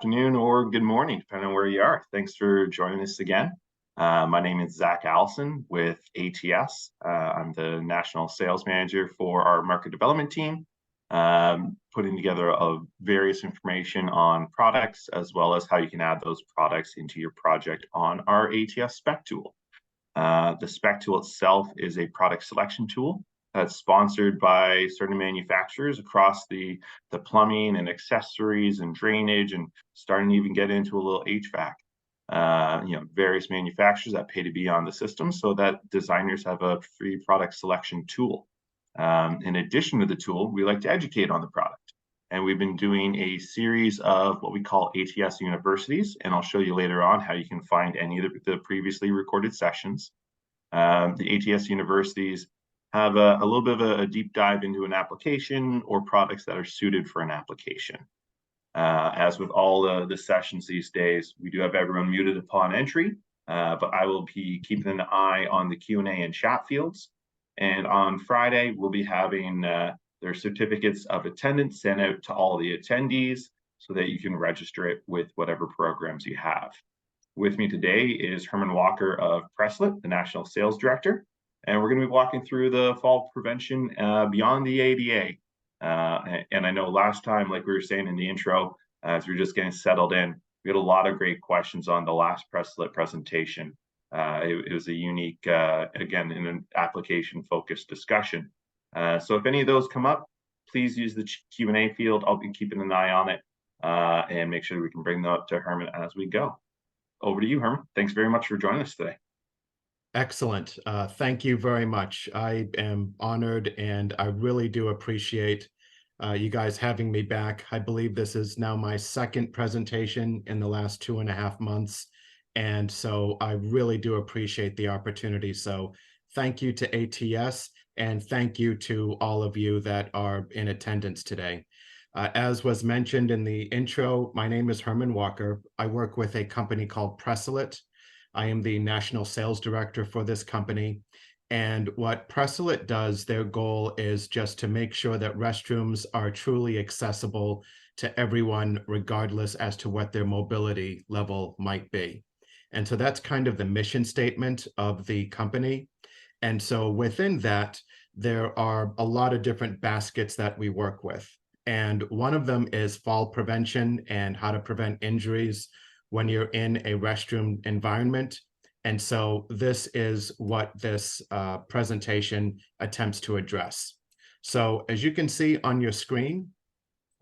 Afternoon or good morning, depending on where you are. Thanks for joining us again. My name is Zach Allison with ATS. I'm the National Sales Manager for our market development team, putting together various information on products as well as how you can add those products into your project on our ATS spec tool. The spec tool itself is a product selection tool that's sponsored by certain manufacturers across the plumbing and accessories and drainage, and starting to even get into a little HVAC. Various manufacturers that pay to be on the system so that designers have a free product selection tool. In addition to the tool, we like to educate on the product. And we've been doing a series of what we call ATS universities, and I'll show you later on how you can find any of the previously recorded sessions. The ATS universities have a little bit of a deep dive into an application or products that are suited for an application. As with all the sessions these days, we do have everyone muted upon entry, but I will be keeping an eye on the Q&A and chat fields. And on Friday, we'll be having their certificates of attendance sent out to all the attendees so that you can register it with whatever programs you have. With me today is Herman Walker of Pressalit, the National Sales Director, and we're going to be walking through the fall prevention beyond the ADA. And I know last time, like we were saying in the intro, as we are just getting settled in, we had a lot of great questions on the last Pressalit presentation. It was a unique, again, in an application-focused discussion. So if any of those come up, please use the Q&A field. I'll be keeping an eye on it and make sure we can bring them up to Herman as we go. Over to you, Herman. Thanks very much for joining us today. Excellent. Thank you very much. I am honored, and I really do appreciate you guys having me back. I believe this is now my second presentation in the last 2.5 months, and so I really do appreciate the opportunity. So thank you to ATS, and thank you to all of you that are in attendance today. As was mentioned in the intro, my name is Herman Walker. I work with a company called Pressalit. I am the National Sales Director for this company. And what Pressalit does, their goal is just to make sure that restrooms are truly accessible to everyone, regardless as to what their mobility level might be. And so that's kind of the mission statement of the company. And so within that, there are a lot of different baskets that we work with. And one of them is fall prevention and how to prevent injuries when you're in a restroom environment. And so this is what this presentation attempts to address. So as you can see on your screen,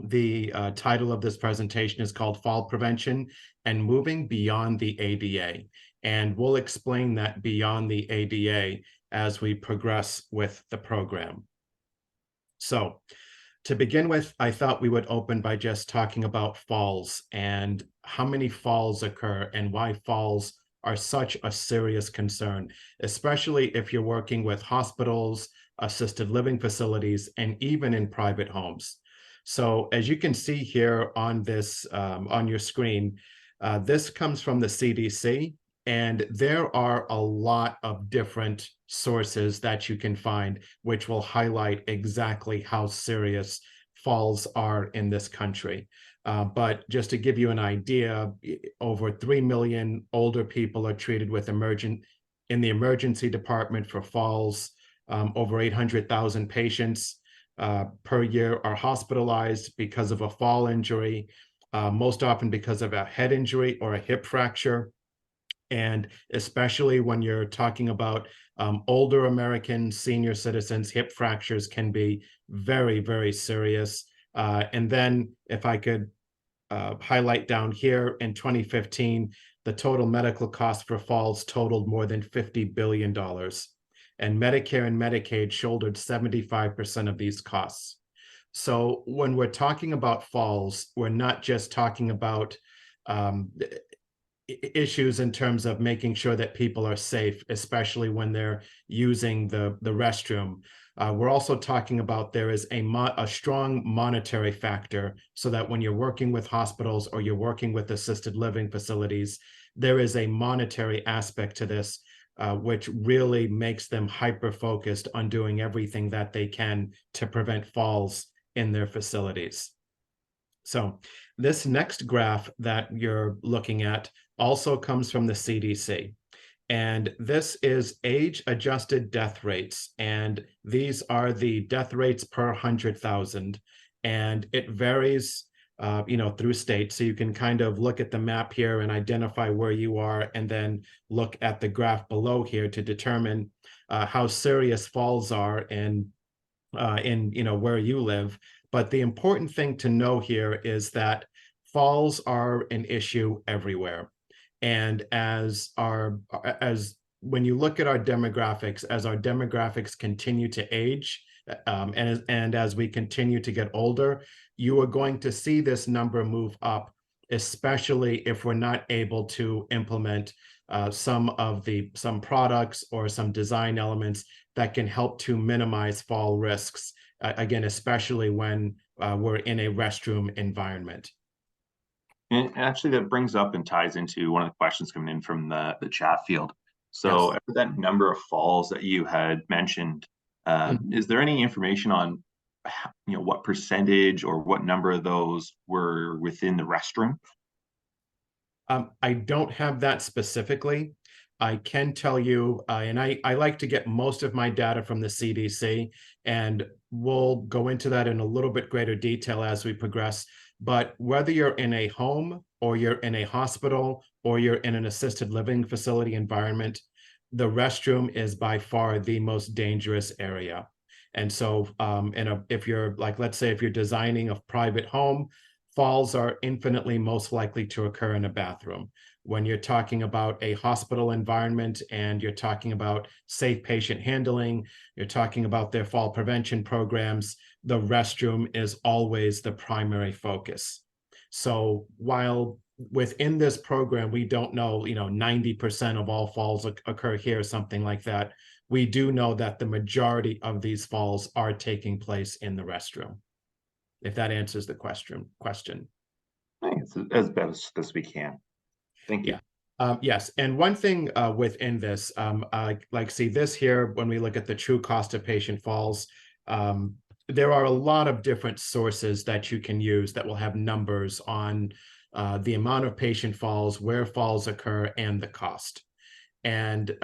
the title of this presentation is called Fall Prevention and Moving Beyond the ADA. And we'll explain that beyond the ADA as we progress with the program. So to begin with, I thought we would open by just talking about falls and how many falls occur and why falls are such a serious concern, especially if you're working with hospitals, assisted living facilities, and even in private homes. So as you can see here on this, on your screen, this comes from the CDC, and there are a lot of different sources that you can find, which will highlight exactly how serious falls are in this country. But just to give you an idea, over 3 million older people are treated with in the emergency department for falls. Over 800,000 patients per year are hospitalized because of a fall injury, most often because of a head injury or a hip fracture. And especially when you're talking about older American senior citizens, hip fractures can be very, very serious. And then if I could highlight down here, in 2015, the total medical cost for falls totaled more than $50 billion. And Medicare and Medicaid shouldered 75% of these costs. So when we're talking about falls, we're not just talking about issues in terms of making sure that people are safe, especially when they're using the restroom. We're also talking about there is a strong monetary factor, so that when you're working with hospitals or you're working with assisted living facilities, there is a monetary aspect to this, which really makes them hyper-focused on doing everything that they can to prevent falls in their facilities. So This next graph that you're looking at also comes from the CDC. And this is age-adjusted death rates. And these are the death rates per 100,000. And it varies, through states. So you can kind of look at the map here and identify where you are, and then look at the graph below here to determine how serious falls are in where you live. But the important thing to know here is that falls are an issue everywhere. And as when you look at our demographics, as our demographics continue to age, and as we continue to get older, you are going to see this number move up, especially if we're not able to implement some products or some design elements that can help to minimize fall risks. Again, especially when we're in a restroom environment. And actually, that brings up and ties into one of the questions coming in from the chat field. So, Yes. after that number of falls that you had mentioned, is there any information on, what percentage or what number of those were within the restroom? I don't have that specifically. I can tell you, and I like to get most of my data from the CDC, and we'll go into that in a little bit greater detail as we progress. But whether you're in a home or you're in a hospital or you're in an assisted living facility environment, the restroom is by far the most dangerous area. And so, if you're like, let's say if you're designing a private home, falls are infinitely most likely to occur in a bathroom. When you're talking about a hospital environment and you're talking about safe patient handling, you're talking about their fall prevention programs, the restroom is always the primary focus. So while within this program, we don't know, 90% of all falls occur here, something like that, we do know that the majority of these falls are taking place in the restroom, if that answers the question. I think it's as best as we can. Thank you. Yeah. Yes. And one thing within this, see this here, when we look at the true cost of patient falls, there are a lot of different sources that you can use that will have numbers on the amount of patient falls, where falls occur, and the cost. And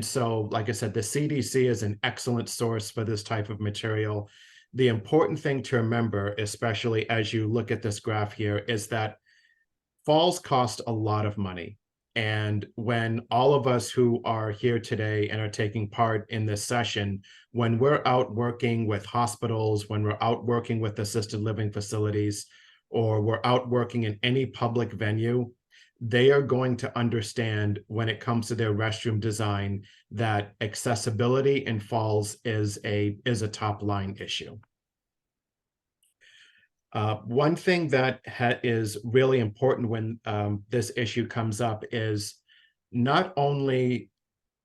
so, like I said, the CDC is an excellent source for this type of material. The important thing to remember, especially as you look at this graph here, is that falls cost a lot of money. And when all of us who are here today and are taking part in this session, when we're out working with hospitals, when we're out working with assisted living facilities, or we're out working in any public venue, they are going to understand when it comes to their restroom design that accessibility and falls is a top line issue. One thing that is really important when this issue comes up is not only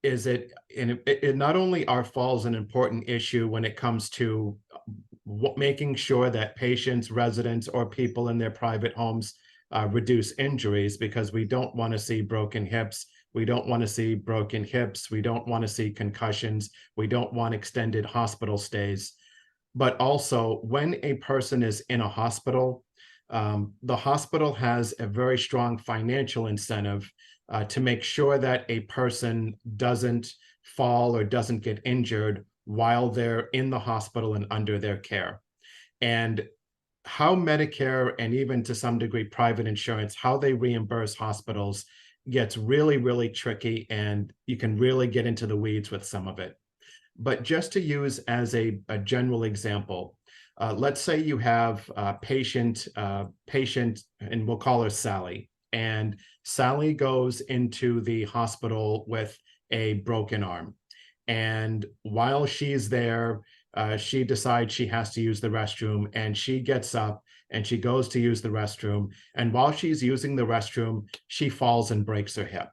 not only are falls an important issue when it comes to making sure that patients, residents, or people in their private homes reduce injuries, because we don't want to see broken hips. We don't want to see broken hips. We don't want to see concussions. We don't want extended hospital stays. But also, when a person is in a hospital, the hospital has a very strong financial incentive to make sure that a person doesn't fall or doesn't get injured while they're in the hospital and under their care. And how Medicare, and even to some degree private insurance, how they reimburse hospitals gets really, really tricky, and you can really get into the weeds with some of it. But just to use as a general example, let's say you have a patient, and we'll call her Sally. And Sally goes into the hospital with a broken arm. And while she's there, she decides she has to use the restroom, and she gets up and she goes to use the restroom. And while she's using the restroom, she falls and breaks her hip.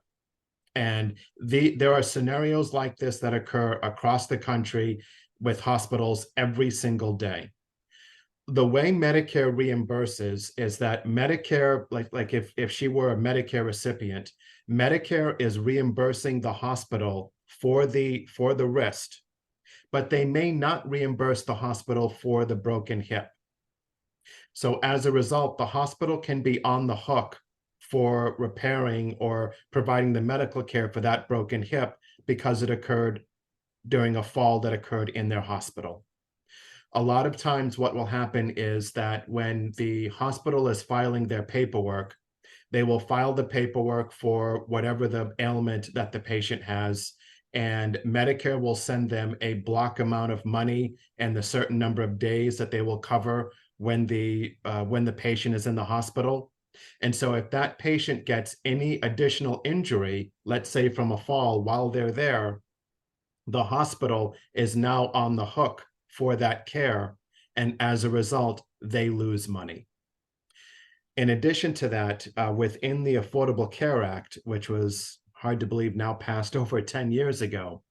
And there are scenarios like this that occur across the country with hospitals every single day. The way Medicare reimburses is that Medicare, like if she were a Medicare recipient, Medicare is reimbursing the hospital for the wrist, but they may not reimburse the hospital for the broken hip. So as a result, the hospital can be on the hook for repairing or providing the medical care for that broken hip because it occurred during a fall that occurred in their hospital. A lot of times what will happen is that when the hospital is filing their paperwork, they will file the paperwork for whatever the ailment that the patient has, and Medicare will send them a block amount of money and the certain number of days that they will cover when the patient is in the hospital. And so if that patient gets any additional injury, let's say from a fall while they're there, the hospital is now on the hook for that care. And as a result, they lose money. In addition to that, within the Affordable Care Act, which was hard to believe now passed over 10 years ago,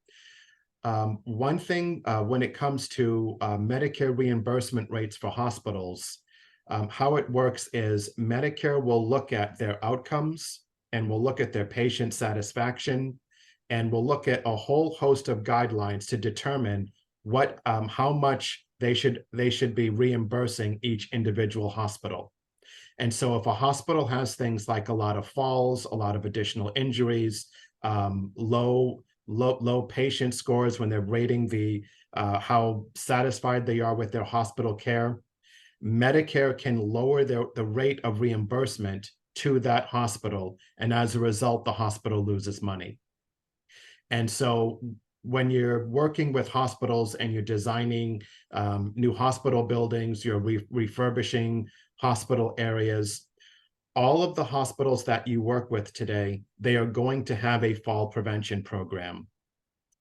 one thing when it comes to Medicare reimbursement rates for hospitals, how it works is Medicare will look at their outcomes and will look at their patient satisfaction and will look at a whole host of guidelines to determine how much they should be reimbursing each individual hospital. And so if a hospital has things like a lot of falls, a lot of additional injuries, low patient scores when they're rating how satisfied they are with their hospital care, Medicare can lower the rate of reimbursement to that hospital, and as a result, the hospital loses money. And so when you're working with hospitals and you're designing new hospital buildings, you're refurbishing hospital areas, all of the hospitals that you work with today, they are going to have a fall prevention program.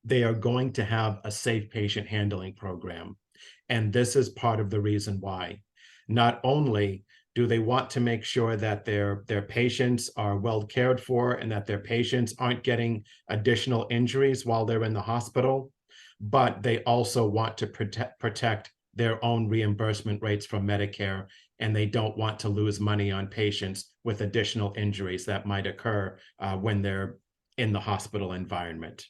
They are going to have a safe patient handling program. And this is part of the reason why. Not only do they want to make sure that their patients are well cared for and that their patients aren't getting additional injuries while they're in the hospital, but they also want to protect their own reimbursement rates from Medicare, and they don't want to lose money on patients with additional injuries that might occur when they're in the hospital environment.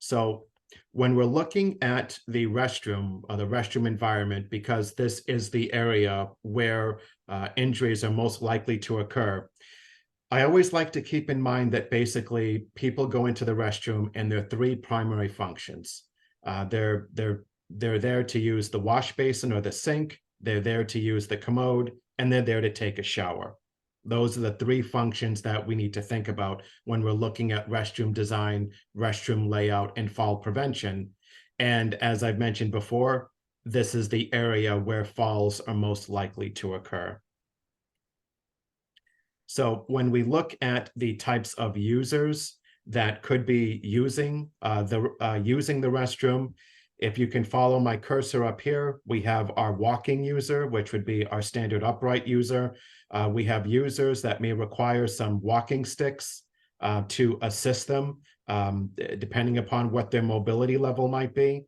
So when we're looking at the restroom or the restroom environment, because this is the area where injuries are most likely to occur, I always like to keep in mind that basically people go into the restroom and there are three primary functions. They're there to use the wash basin or the sink, they're there to use the commode, and they're there to take a shower. Those are the three functions that we need to think about when we're looking at restroom design, restroom layout, and fall prevention. And as I've mentioned before, this is the area where falls are most likely to occur. So when we look at the types of users that could be using the restroom, if you can follow my cursor up here, we have our walking user, which would be our standard upright user. We have users that may require some walking sticks to assist them, depending upon what their mobility level might be.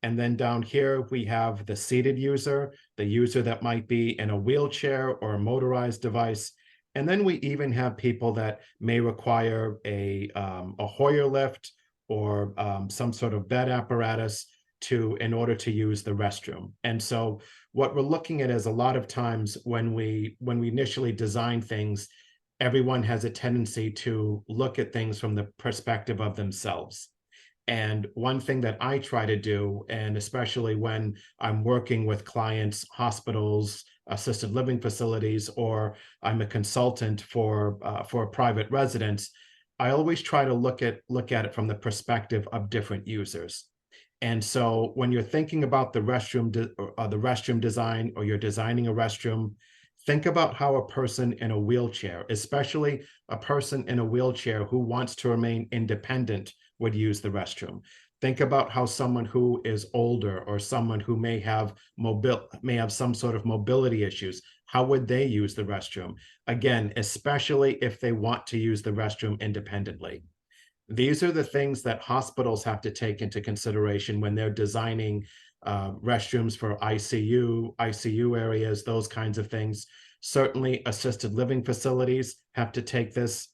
And then down here, we have the seated user, the user that might be in a wheelchair or a motorized device. And then we even have people that may require a Hoyer lift or some sort of bed apparatus in order to use the restroom. And so what we're looking at is a lot of times when we initially design things, everyone has a tendency to look at things from the perspective of themselves. And one thing that I try to do, and especially when I'm working with clients, hospitals, assisted living facilities, or I'm a consultant for private residents, I always try to look at it from the perspective of different users. And so when you're thinking about the restroom design, or you're designing a restroom, think about how a person in a wheelchair, especially a person in a wheelchair who wants to remain independent, would use the restroom. Think about how someone who is older or someone who may have some sort of mobility issues, how would they use the restroom? Again, especially if they want to use the restroom independently. These are the things that hospitals have to take into consideration when they're designing restrooms for ICU areas, those kinds of things. Certainly, assisted living facilities have to take this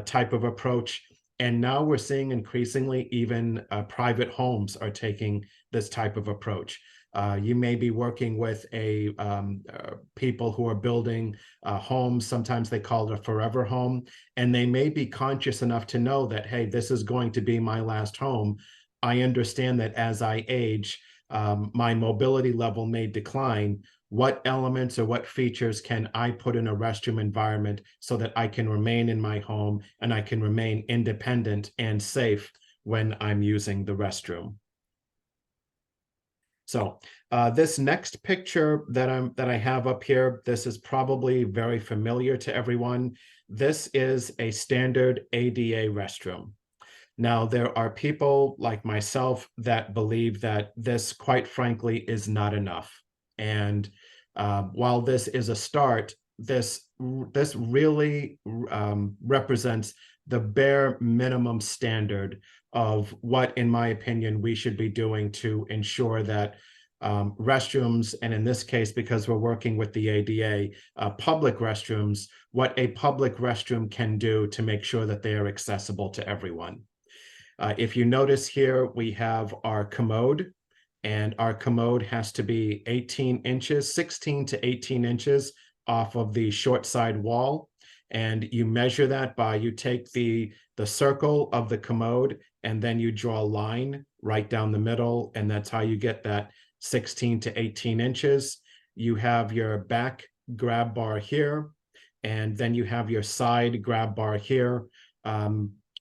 type of approach. And now we're seeing increasingly even private homes are taking this type of approach. You may be working with people who are building homes. Sometimes they call it a forever home, and they may be conscious enough to know that, hey, this is going to be my last home. I understand that as I age, my mobility level may decline. What elements or what features can I put in a restroom environment so that I can remain in my home and I can remain independent and safe when I'm using the restroom? So this next picture that I have up here, this is probably very familiar to everyone. This is a standard ADA restroom. Now, there are people like myself that believe that this, quite frankly, is not enough. And while this is a start, this really represents the bare minimum standard of what, in my opinion, we should be doing to ensure that restrooms, and in this case, because we're working with the ADA, public restrooms, what a public restroom can do to make sure that they are accessible to everyone. If you notice here, we have our commode, and our commode has to be 18 inches, 16 to 18 inches off of the short side wall. And you measure that by, you take the circle of the commode and then you draw a line right down the middle. And that's how you get that 16 to 18 inches. You have your back grab bar here, and then you have your side grab bar here.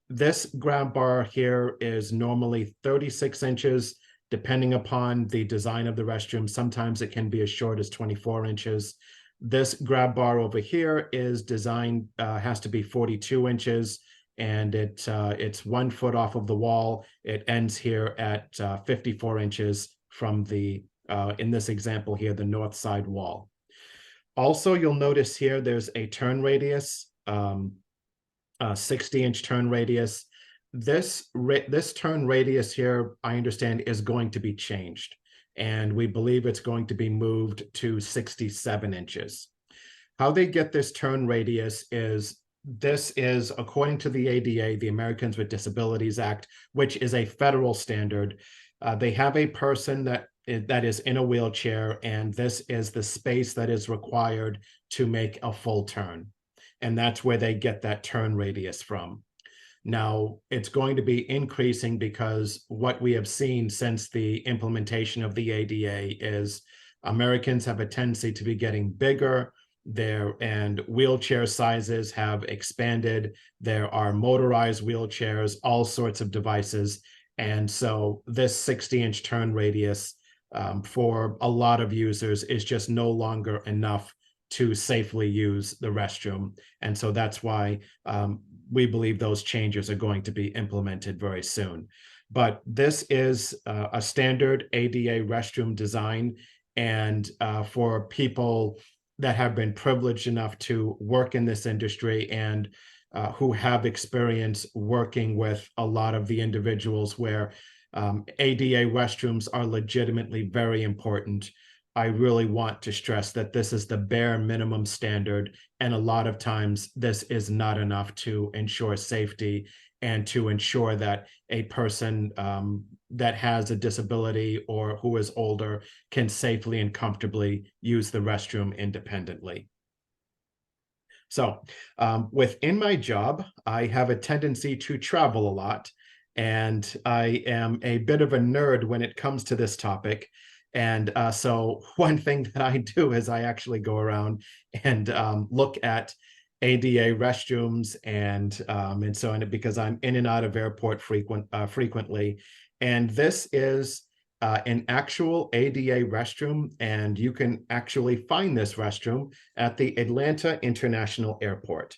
This grab bar here is normally 36 inches, depending upon the design of the restroom. Sometimes it can be as short as 24 inches. This grab bar over here is designed, has to be 42 inches, and it's 1 foot off of the wall. It ends here at 54 inches from the, in this example here, the north side wall. Also, you'll notice here there's a turn radius, 60-inch turn radius. This turn radius here, I understand, is going to be changed, and we believe it's going to be moved to 67 inches. How they get this turn radius is, this is according to the ADA, the Americans with Disabilities Act, which is a federal standard. They have a person that is in a wheelchair, and this is the space that is required to make a full turn. And that's where they get that turn radius from. Now, it's going to be increasing because what we have seen since the implementation of the ADA is Americans have a tendency to be getting bigger, and wheelchair sizes have expanded. There are motorized wheelchairs, all sorts of devices. And so this 60-inch turn radius for a lot of users is just no longer enough to safely use the restroom. And so that's why we believe those changes are going to be implemented very soon. But this is a standard ADA restroom design. And for people that have been privileged enough to work in this industry and who have experience working with a lot of the individuals where ADA restrooms are legitimately very important, I really want to stress that this is the bare minimum standard. And a lot of times this is not enough to ensure safety and to ensure that a person that has a disability or who is older can safely and comfortably use the restroom independently. So within my job, I have a tendency to travel a lot, and I am a bit of a nerd when it comes to this topic. And so one thing that I do is I actually go around and look at ADA restrooms, and so on, because I'm in and out of airport frequently. And this is an actual ADA restroom, and you can actually find this restroom at the Atlanta International Airport.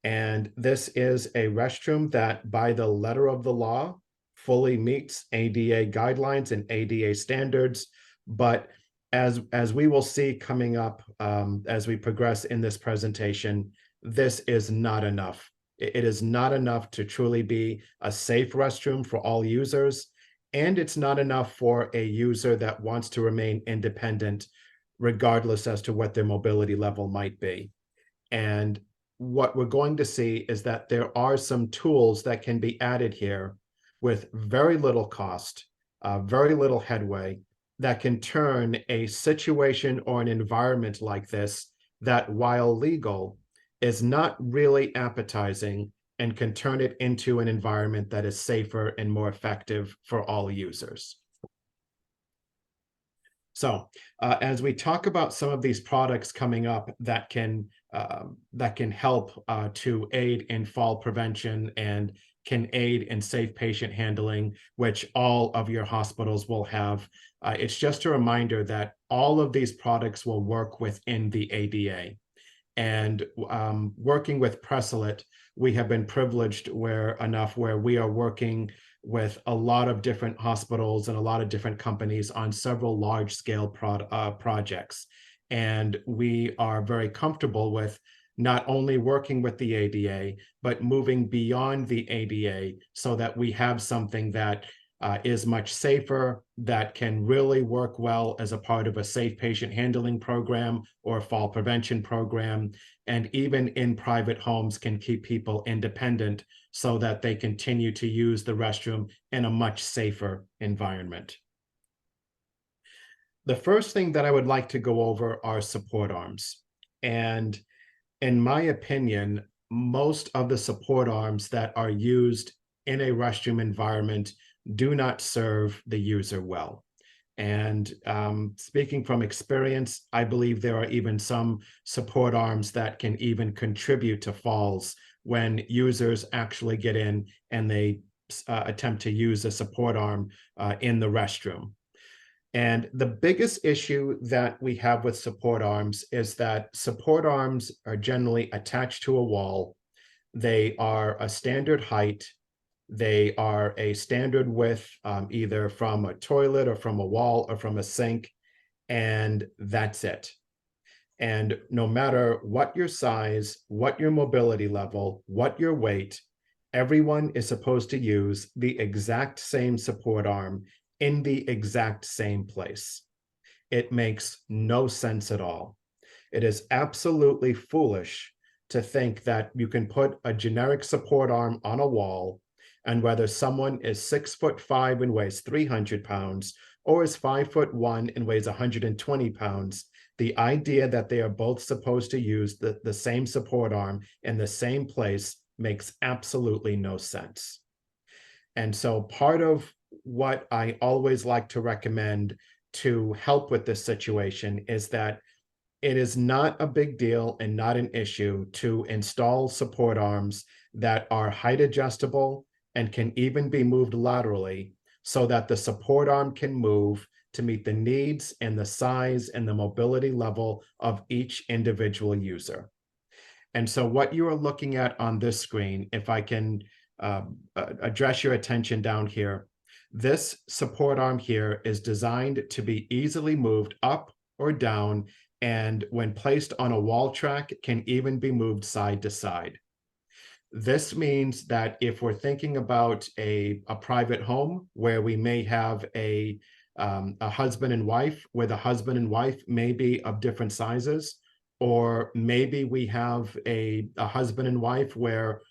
And this is a restroom that, by the letter of the law, fully meets ADA guidelines and ADA standards. But as we will see coming up as we progress in this presentation, this is not enough. It is not enough to truly be a safe restroom for all users, and it's not enough for a user that wants to remain independent, regardless as to what their mobility level might be. And what we're going to see is that there are some tools that can be added here with very little cost, very little headway, that can turn a situation or an environment like this that, while legal, is not really appetizing and can turn it into an environment that is safer and more effective for all users. So, as we talk about some of these products coming up that can help to aid in fall prevention and can aid in safe patient handling, which all of your hospitals will have, it's just a reminder that all of these products will work within the ADA. And working with Pressalit, we have been privileged where we are working with a lot of different hospitals and a lot of different companies on several large-scale projects. And we are very comfortable with not only working with the ADA, but moving beyond the ADA so that we have something that is much safer, that can really work well as a part of a safe patient handling program or a fall prevention program, and even in private homes can keep people independent so that they continue to use the restroom in a much safer environment. The first thing that I would like to go over are support arms. And in my opinion, most of the support arms that are used in a restroom environment do not serve the user well. And speaking from experience, I believe there are even some support arms that can even contribute to falls when users actually get in and they attempt to use a support arm in the restroom. And the biggest issue that we have with support arms is that support arms are generally attached to a wall. They are a standard height. They are a standard width, either from a toilet or from a wall or from a sink, and that's it. And no matter what your size, what your mobility level, what your weight, everyone is supposed to use the exact same support arm in the exact same place. It makes no sense at all. It is absolutely foolish to think that you can put a generic support arm on a wall, and whether someone is 6'5" and weighs 300 pounds or is 5'1" and weighs 120 pounds, the idea that they are both supposed to use the same support arm in the same place makes absolutely no sense. And so part of what I always like to recommend to help with this situation is that it is not a big deal and not an issue to install support arms that are height adjustable and can even be moved laterally so that the support arm can move to meet the needs and the size and the mobility level of each individual user. And so what you are looking at on this screen, if I can address your attention down here, this support arm here is designed to be easily moved up or down, and when placed on a wall track, can even be moved side to side. This means that if we're thinking about a private home where we may have a husband and wife, where the husband and wife may be of different sizes, or maybe we have a husband and wife where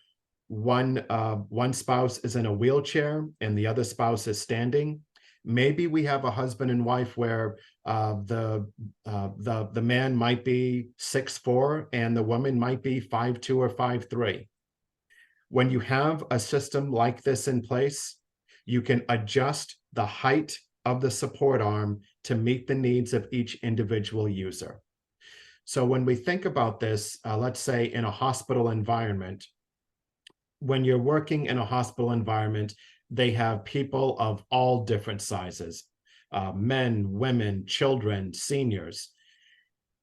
one spouse is in a wheelchair and the other spouse is standing. Maybe we have a husband and wife where the man might be 6'4" and the woman might be 5'2" or 5'3". When you have a system like this in place, you can adjust the height of the support arm to meet the needs of each individual user. So when we think about this, let's say in a hospital environment, when you're working in a hospital environment, they have people of all different sizes, men, women, children, seniors.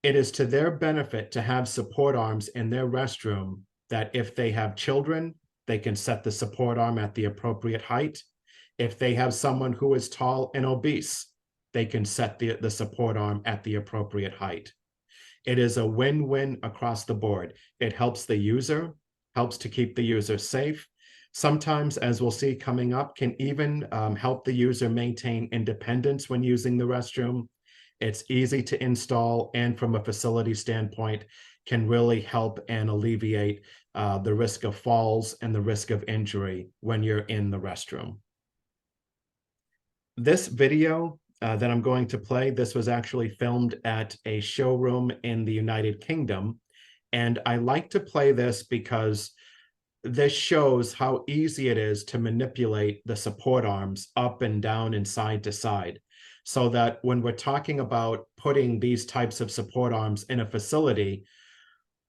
It is to their benefit to have support arms in their restroom that if they have children, they can set the support arm at the appropriate height. If they have someone who is tall and obese, they can set the support arm at the appropriate height. It is a win-win across the board. It helps the user, helps to keep the user safe. Sometimes, as we'll see coming up, can even help the user maintain independence when using the restroom. It's easy to install, and from a facility standpoint, can really help and alleviate the risk of falls and the risk of injury when you're in the restroom. This video that I'm going to play. This was actually filmed at a showroom in the United Kingdom. And I like to play this because this shows how easy it is to manipulate the support arms up and down and side to side. So that when we're talking about putting these types of support arms in a facility,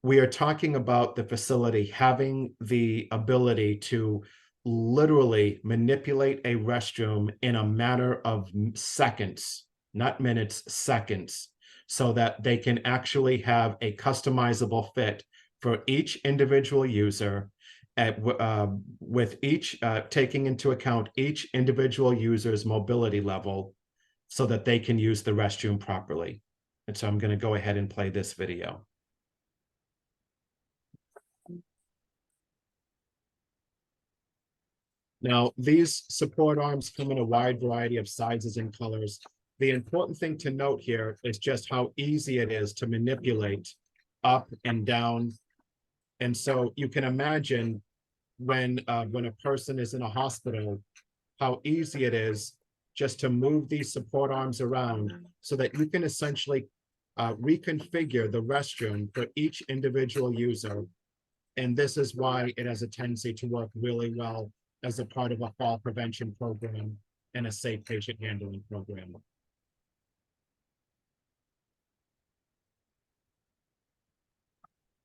we are talking about the facility having the ability to literally manipulate a restroom in a matter of seconds, not minutes, seconds, so that they can actually have a customizable fit for each individual user with each taking into account each individual user's mobility level so that they can use the restroom properly. And so I'm going to go ahead and play this video. Now, these support arms come in a wide variety of sizes and colors. The important thing to note here is just how easy it is to manipulate up and down. And so you can imagine when a person is in a hospital, how easy it is just to move these support arms around so that you can essentially reconfigure the restroom for each individual user. And this is why it has a tendency to work really well as a part of a fall prevention program and a safe patient handling program.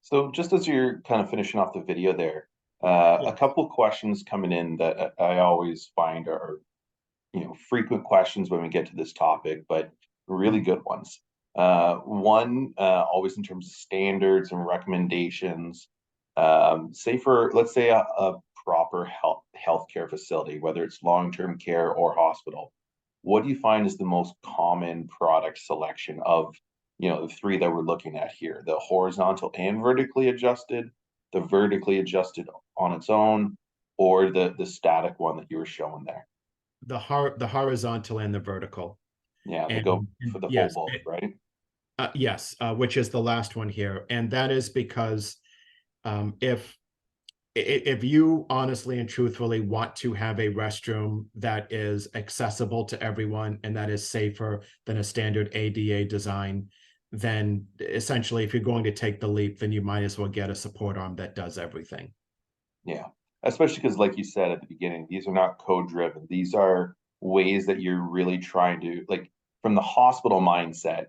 So just as you're kind of finishing off the video there, a couple of questions coming in that I always find are, frequent questions when we get to this topic, but really good ones. One, always in terms of standards and recommendations, say for, let's say a proper healthcare facility, whether it's long-term care or hospital, what do you find is the most common product selection of, the three that we're looking at here, the horizontal and vertically adjusted, the vertically adjusted on its own, or the static one that you were showing there? The horizontal and the vertical. Yeah, they And, go for the full yes, both, right? yes, which is the last one here. And that is because if you honestly and truthfully want to have a restroom that is accessible to everyone and that is safer than a standard ADA design, then essentially, if you're going to take the leap, then you might as well get a support arm that does everything. Yeah, especially because, like you said at the beginning, these are not code driven. These are ways that you're really trying to, like, from the hospital mindset,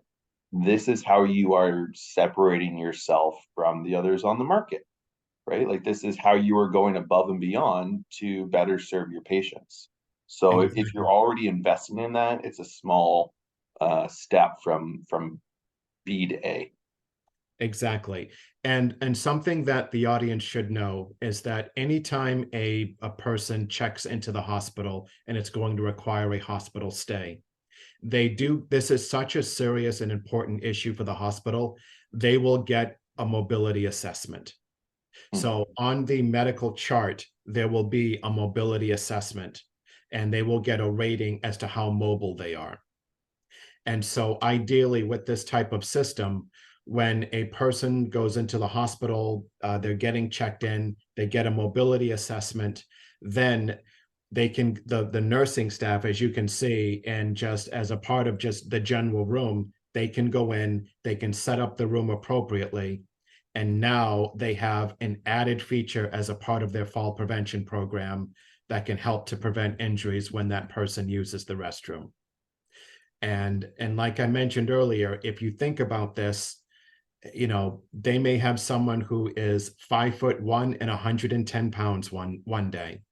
this is how you are separating yourself from the others on the market, right? Like, this is how you are going above and beyond to better serve your patients. So if you're Exactly. already investing in that, it's a small step from B to A. Exactly. And something that the audience should know is that anytime a person checks into the hospital and it's going to require a hospital stay, this is such a serious and important issue for the hospital, they will get a mobility assessment. Hmm. So on the medical chart, there will be a mobility assessment, and they will get a rating as to how mobile they are. And so ideally with this type of system, when a person goes into the hospital, they're getting checked in, they get a mobility assessment, then the nursing staff, as you can see, and just as a part of just the general room, they can go in, they can set up the room appropriately. And now they have an added feature as a part of their fall prevention program that can help to prevent injuries when that person uses the restroom. And like I mentioned earlier, if you think about this, they may have someone who is 5'1" and 110 pounds one day.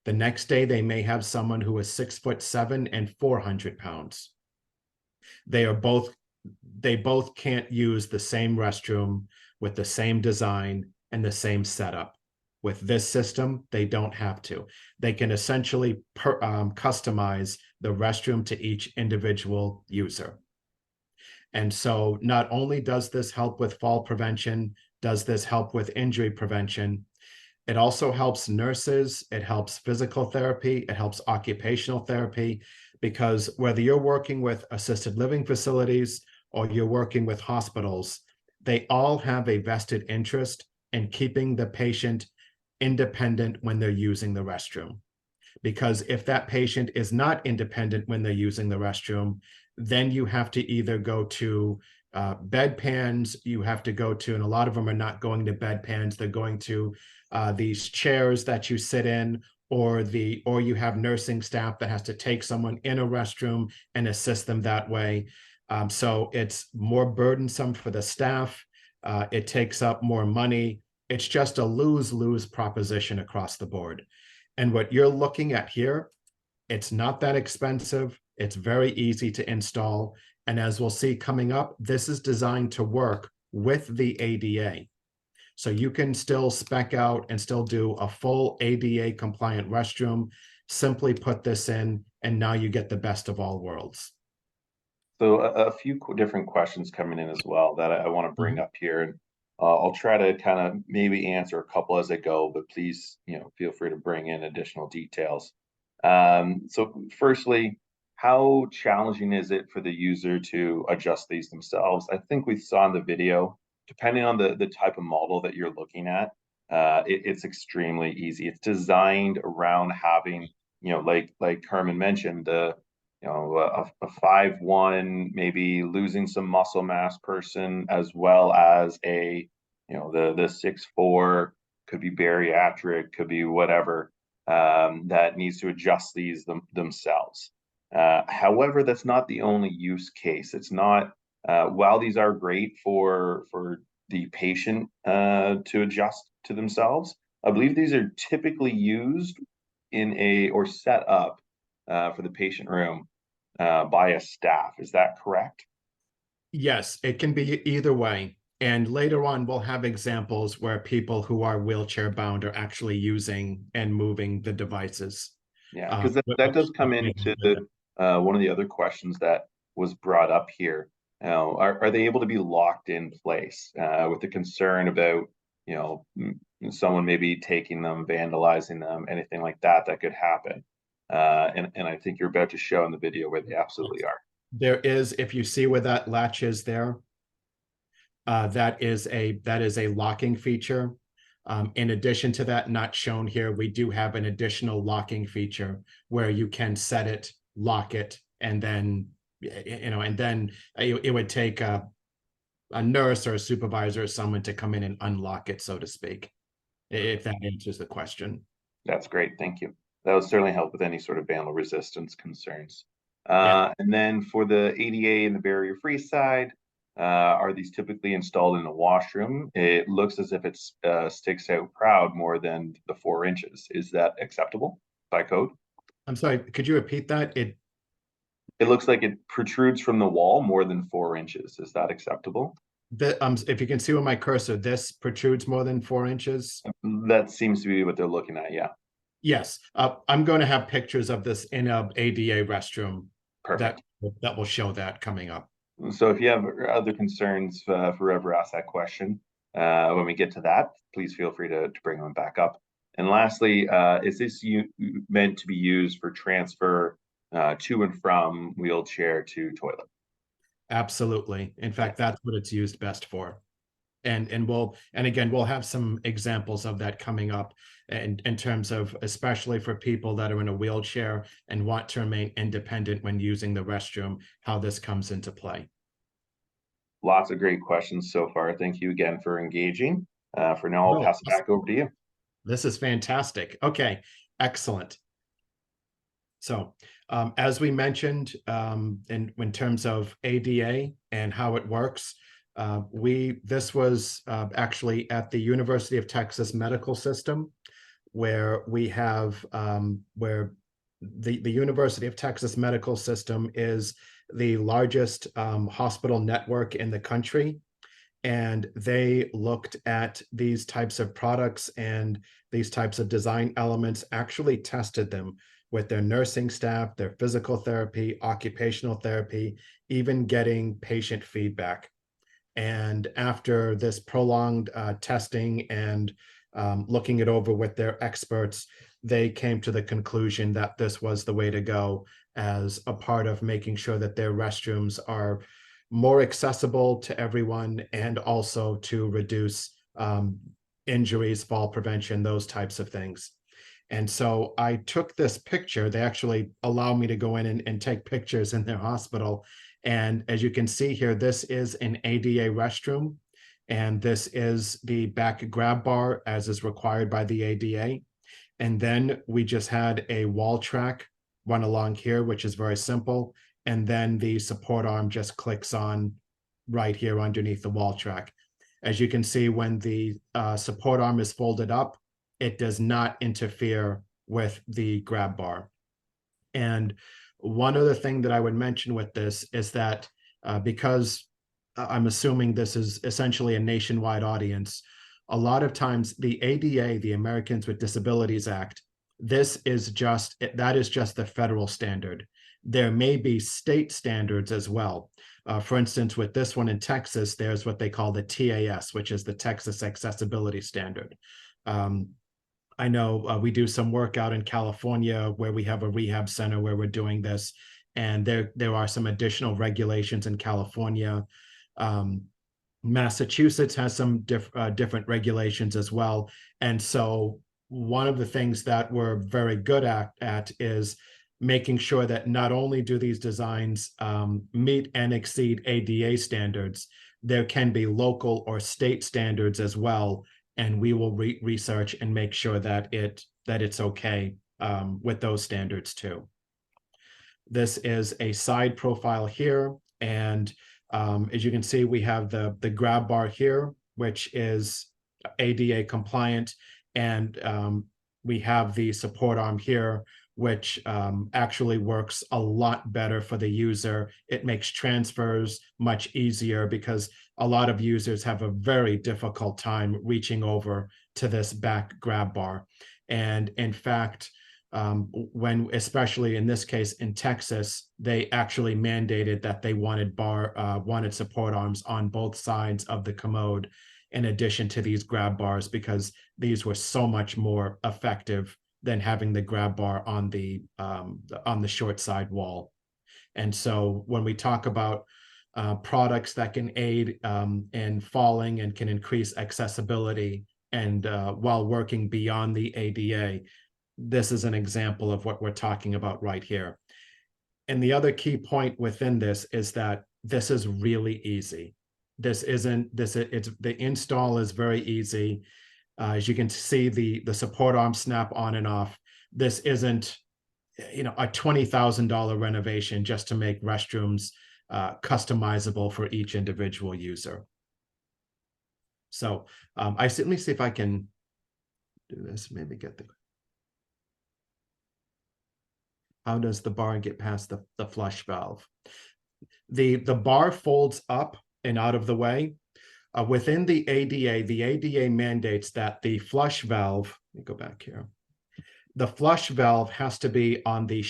The next day, they may have someone who is 6'7" and 400 pounds. They both can't use the same restroom with the same design and the same setup. With this system, they don't have to. They can essentially customize the restroom to each individual user. And so not only does this help with fall prevention, does this help with injury prevention, it also helps nurses, it helps physical therapy, it helps occupational therapy, because whether you're working with assisted living facilities or you're working with hospitals, they all have a vested interest in keeping the patient independent when they're using the restroom. because if that patient is not independent when they're using the restroom, then you have to either go to bedpans, you have to go to, and a lot of them are not going to bedpans, they're going to these chairs that you sit in, or you have nursing staff that has to take someone in a restroom and assist them that way. So it's more burdensome for the staff. It takes up more money. It's just a lose-lose proposition across the board. And what you're looking at here, it's not that expensive. It's very easy to install. And as we'll see coming up, this is designed to work with the ADA. So you can still spec out and still do a full ADA compliant restroom, simply put this in, and now you get the best of all worlds. So a few different questions coming in as well that I want to bring up here, and I'll try to kind of maybe answer a couple as I go, but please, feel free to bring in additional details. So firstly, how challenging is it for the user to adjust these themselves? I think we saw in the video, depending on the type of model that you're looking at, it's extremely easy. It's designed around having, like Carmen mentioned, a 5'1", maybe losing some muscle mass person, as well as the 6'4", could be bariatric, could be whatever, that needs to adjust these themselves. However, that's not the only use case. It's not, while these are great for the patient to adjust to themselves, I believe these are typically used or set up for the patient room by a staff. Is that correct? Yes, it can be either way. And later on, we'll have examples where people who are wheelchair bound are actually using and moving the devices. Yeah, because that does come into one of the other questions that was brought up here. Are they able to be locked in place with the concern about, someone maybe taking them, vandalizing them, anything like that could happen? And I think you're about to show in the video where they absolutely are. There is, if you see where that latch is there, that is a locking feature. In addition to that, not shown here, we do have an additional locking feature where you can set it, lock it, and then, it would take a nurse or a supervisor or someone to come in and unlock it, so to speak, if that answers the question. That's great. Thank you. That would certainly help with any sort of vandal resistance concerns. Yeah. And then for the ADA and the barrier-free side, are these typically installed in a washroom? It looks as if it sticks out proud more than the 4 inches. Is that acceptable by code? I'm sorry, could you repeat that? It looks like it protrudes from the wall more than 4 inches. Is that acceptable? If you can see with my cursor, this protrudes more than 4 inches. That seems to be what they're looking at, yeah. Yes, I'm going to have pictures of this in a ADA restroom. Perfect. That will show that coming up. So if you have other concerns, if whoever asked that question, when we get to that, please feel free to bring them back up. And lastly, is this meant to be used for transfer to and from wheelchair to toilet? Absolutely. In fact, that's what it's used best for. And again, we'll have some examples of that coming up in terms of, especially for people that are in a wheelchair and want to remain independent when using the restroom, how this comes into play. Lots of great questions so far. Thank you again for engaging. For now, I'll pass it back over to you. This is fantastic. Okay, excellent. So as we mentioned, in terms of ADA and how it works, this was actually at the University of Texas Medical System, where we have where the University of Texas Medical System is the largest hospital network in the country. And they looked at these types of products and these types of design elements, actually tested them with their nursing staff, their physical therapy, occupational therapy, even getting patient feedback. And after this prolonged testing and looking it over with their experts, they came to the conclusion that this was the way to go as a part of making sure that their restrooms are more accessible to everyone and also to reduce injuries, fall prevention, those types of things. And so I took this picture. They actually allow me to go in and take pictures in their hospital. And as you can see here, this is an ADA restroom. And this is the back grab bar as is required by the ADA. And then we just had a wall track run along here, which is very simple. And then the support arm just clicks on right here underneath the wall track. As you can see, when the support arm is folded up, it does not interfere with the grab bar. And one other thing that I would mention with this is that because I'm assuming this is essentially a nationwide audience, a lot of times the ADA, the Americans with Disabilities Act, that is just the federal standard. There may be state standards as well. For instance, with this one in Texas, there's what they call the TAS, which is the Texas Accessibility Standard. I know we do some work out in California where we have a rehab center where we're doing this, and there are some additional regulations in California. Massachusetts has some different regulations as well. And so one of the things that we're very good at is making sure that not only do these designs meet and exceed ADA standards, there can be local or state standards as well. And we will research and make sure that it's okay with those standards too. This is a side profile here. And as you can see, we have the grab bar here, which is ADA compliant. And we have the support arm here, which actually works a lot better for the user. It makes transfers much easier because a lot of users have a very difficult time reaching over to this back grab bar. And in fact, when, especially in this case in Texas, they actually mandated that they wanted support arms on both sides of the commode, in addition to these grab bars, because these were so much more effective than having the grab bar on the short side wall. And so when we talk about products that can aid in falling and can increase accessibility and while working beyond the ADA, this is an example of what we're talking about right here. And the other key point within this is that this is really easy. The install is very easy. As you can see, the support arm snap on and off. This isn't, a $20,000 renovation just to make restrooms customizable for each individual user. So let me see if I can do this, maybe get the, how does the bar get past the flush valve? The bar folds up and out of the way. Within the ADA mandates that the flush valve, let me go back here. The flush valve has to be on the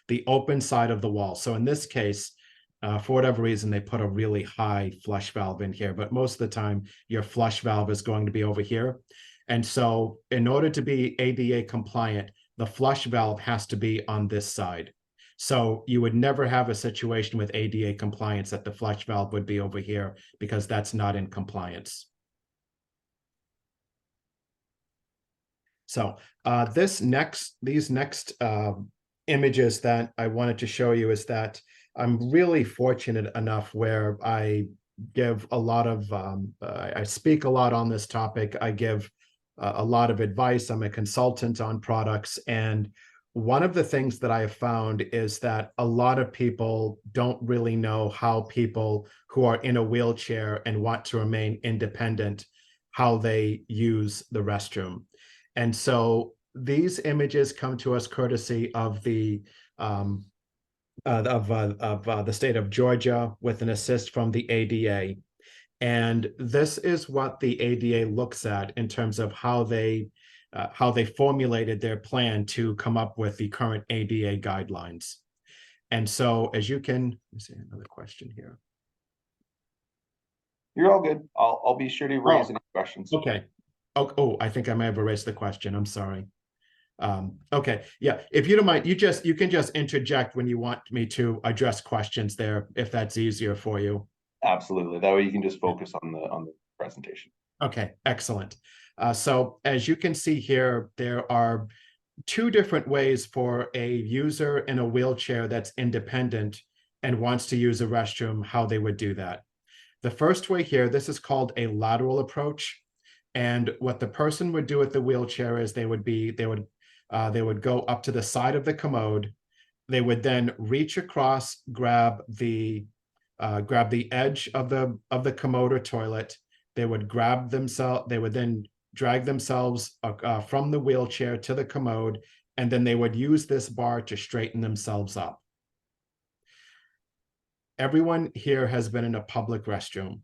the open side of the wall. So in this case, for whatever reason, they put a really high flush valve in here, but most of the time your flush valve is going to be over here. And so in order to be ADA compliant, the flush valve has to be on this side. So you would never have a situation with ADA compliance that the flush valve would be over here, because that's not in compliance. So these next images that I wanted to show you is that I'm really fortunate enough where I give a lot of, I speak a lot on this topic. I give a lot of advice. I'm a consultant on products. And one of the things that I have found is that a lot of people don't really know how people who are in a wheelchair and want to remain independent, how they use the restroom. And so these images come to us courtesy of the state of Georgia with an assist from the ADA. And this is what the ADA looks at in terms of how they formulated their plan to come up with the current ADA guidelines. And so as you can, let me see another question here. You're all good. I'll be sure to raise any questions. Okay. Oh, I think I may have erased the question. I'm sorry. Okay. Yeah. If you don't mind, you can just interject when you want me to address questions there, if that's easier for you. Absolutely. That way you can just focus on the presentation. Okay, excellent. So as you can see here, there are two different ways for a user in a wheelchair that's independent and wants to use a restroom, how they would do that. The first way here, this is called a lateral approach. And what the person would do with the wheelchair is they would go up to the side of the commode. They would then reach across, grab the edge of the commode or toilet. They would grab themselves. They would then drag themselves from the wheelchair to the commode, and then they would use this bar to straighten themselves up. Everyone here has been in a public restroom.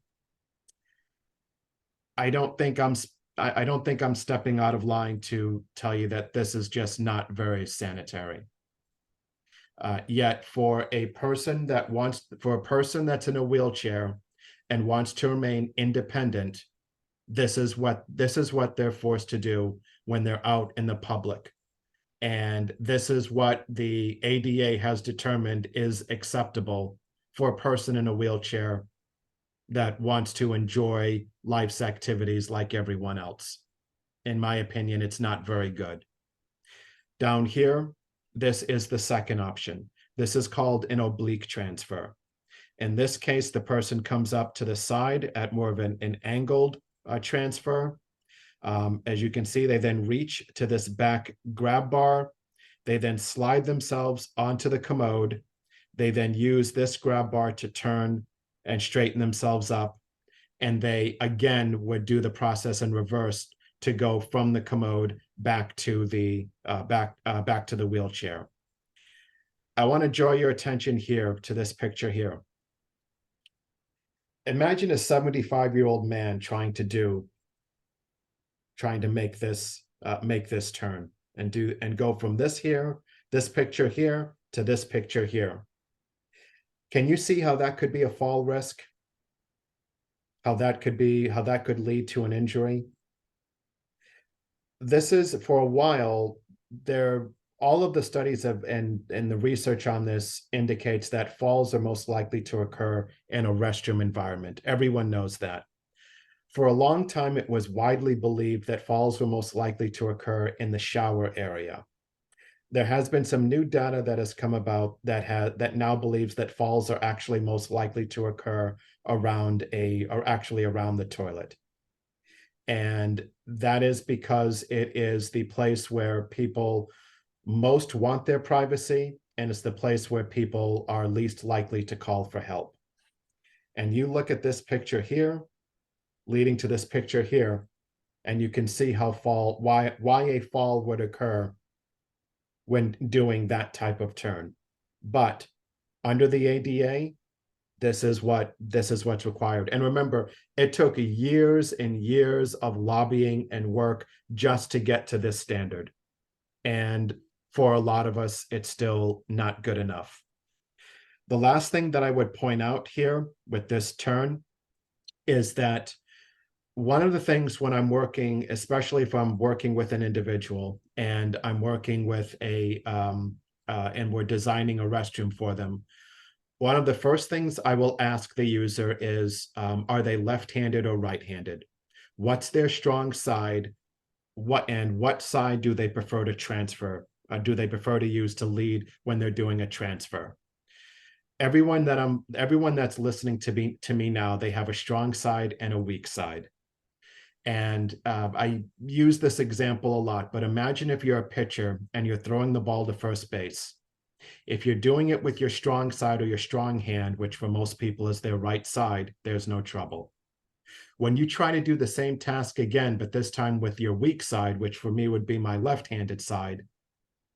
I don't think I'm stepping out of line to tell you that this is just not very sanitary. Yet for a person that's in a wheelchair and wants to remain independent, this is what they're forced to do when they're out in the public. And this is what the ADA has determined is acceptable for a person in a wheelchair that wants to enjoy life's activities like everyone else. In my opinion, it's not very good. Down here, this is the second option. This is called an oblique transfer. In this case, the person comes up to the side at more of an angled transfer. As you can see, they then reach to this back grab bar. They then slide themselves onto the commode. They then use this grab bar to turn and straighten themselves up. And they again would do the process in reverse to go from the commode back to the wheelchair. I want to draw your attention here to this picture here. Imagine a 75-year-old man trying to make this turn and go from this picture here to this picture here. Can you see how that could be a fall risk? How that could lead to an injury? This is, for a while, all of the studies and the research on this indicates that falls are most likely to occur in a restroom environment. Everyone knows that. For a long time, it was widely believed that falls were most likely to occur in the shower area. There has been some new data that has come about that now believes that falls are actually most likely to occur around the toilet. And that is because it is the place where people most want their privacy, and it's the place where people are least likely to call for help. And you look at this picture here, leading to this picture here, and you can see why a fall would occur when doing that type of turn. But under the ADA, this is what's required. And remember, it took years and years of lobbying and work just to get to this standard. And for a lot of us, it's still not good enough. The last thing that I would point out here with this turn is that one of the things when I'm working, especially if I'm working with an individual and I'm working with and we're designing a restroom for them, one of the first things I will ask the user is, are they left-handed or right-handed? What's their strong side? What side do they prefer to transfer? Do they prefer to use to lead when they're doing a transfer? Everyone that's listening to me now, they have a strong side and a weak side. And I use this example a lot, but imagine if you're a pitcher and you're throwing the ball to first base. If you're doing it with your strong side or your strong hand, which for most people is their right side, there's no trouble. When you try to do the same task again, but this time with your weak side, which for me would be my left-handed side,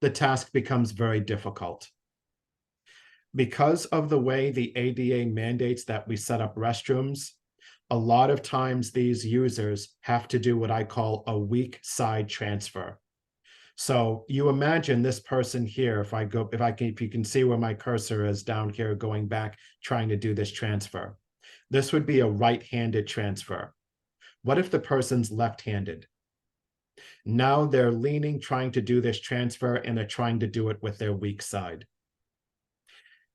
the task becomes very difficult. Because of the way the ADA mandates that we set up restrooms, a lot of times these users have to do what I call a weak side transfer. So you imagine this person here, if you can see where my cursor is down here going back, trying to do this transfer. This would be a right-handed transfer. What if the person's left-handed? Now they're leaning, trying to do this transfer, and they're trying to do it with their weak side.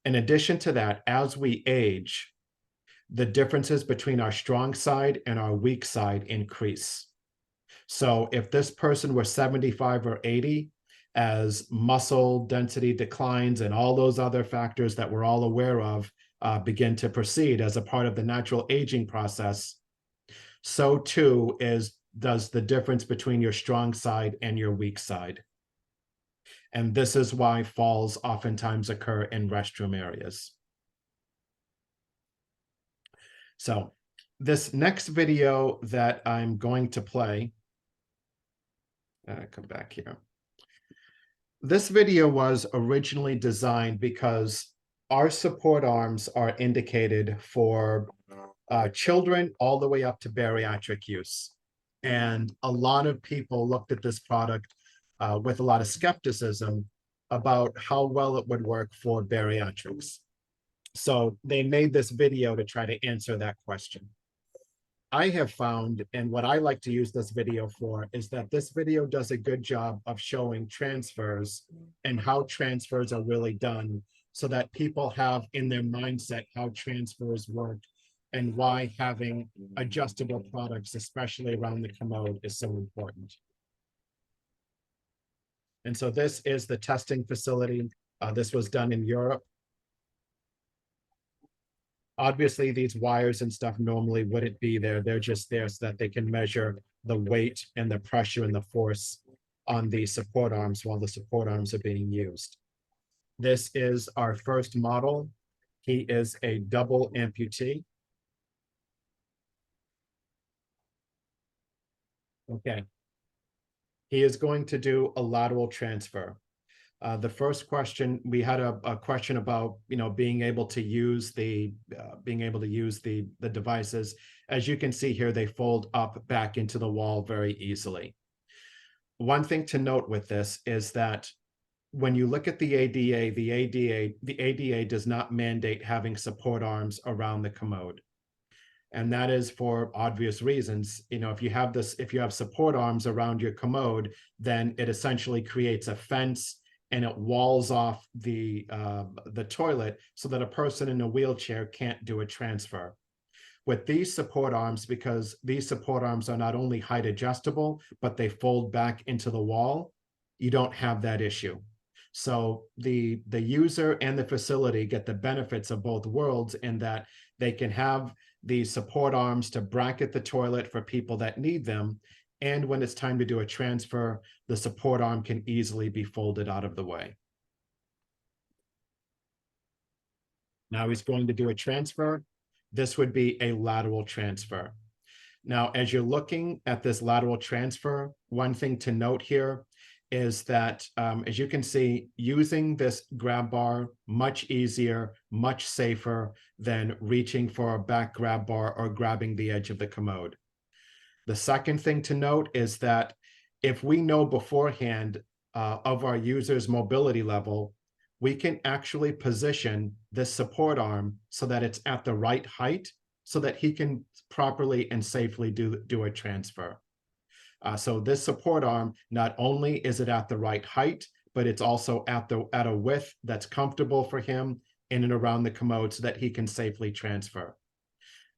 In addition to that, as we age, the differences between our strong side and our weak side increase. So if this person were 75 or 80, as muscle density declines and all those other factors that we're all aware of begin to proceed as a part of the natural aging process, so too does the difference between your strong side and your weak side. And this is why falls oftentimes occur in restroom areas. So this next video that I'm going to play, come back here. This video was originally designed because our support arms are indicated for children all the way up to bariatric use. And a lot of people looked at this product with a lot of skepticism about how well it would work for bariatrics. So they made this video to try to answer that question. I have found, and what I like to use this video for, is that this video does a good job of showing transfers and how transfers are really done so that people have in their mindset how transfers work and why having adjustable products, especially around the commode, is so important. And so this is the testing facility. This was done in Europe. Obviously, these wires and stuff normally wouldn't be there. They're just there so that they can measure the weight and the pressure and the force on the support arms while the support arms are being used. This is our first model. He is a double amputee. Okay. He is going to do a lateral transfer. The first question, we had a question about, being able to use the devices. As you can see here, they fold up back into the wall very easily. One thing to note with this is that when you look at the ADA does not mandate having support arms around the commode. And that is for obvious reasons. If you have support arms around your commode, then it essentially creates a fence and it walls off the toilet so that a person in a wheelchair can't do a transfer. With these support arms, because these support arms are not only height adjustable, but they fold back into the wall, you don't have that issue. So the user and the facility get the benefits of both worlds in that they can have the support arms to bracket the toilet for people that need them. And when it's time to do a transfer, the support arm can easily be folded out of the way. Now he's going to do a transfer. This would be a lateral transfer. Now, as you're looking at this lateral transfer, one thing to note here is that, as you can see, using this grab bar, much easier, much safer than reaching for a back grab bar or grabbing the edge of the commode. The second thing to note is that if we know beforehand of our user's mobility level, we can actually position this support arm so that it's at the right height so that he can properly and safely do a transfer. So this support arm, not only is it at the right height, but it's also at a width that's comfortable for him in and around the commode so that he can safely transfer.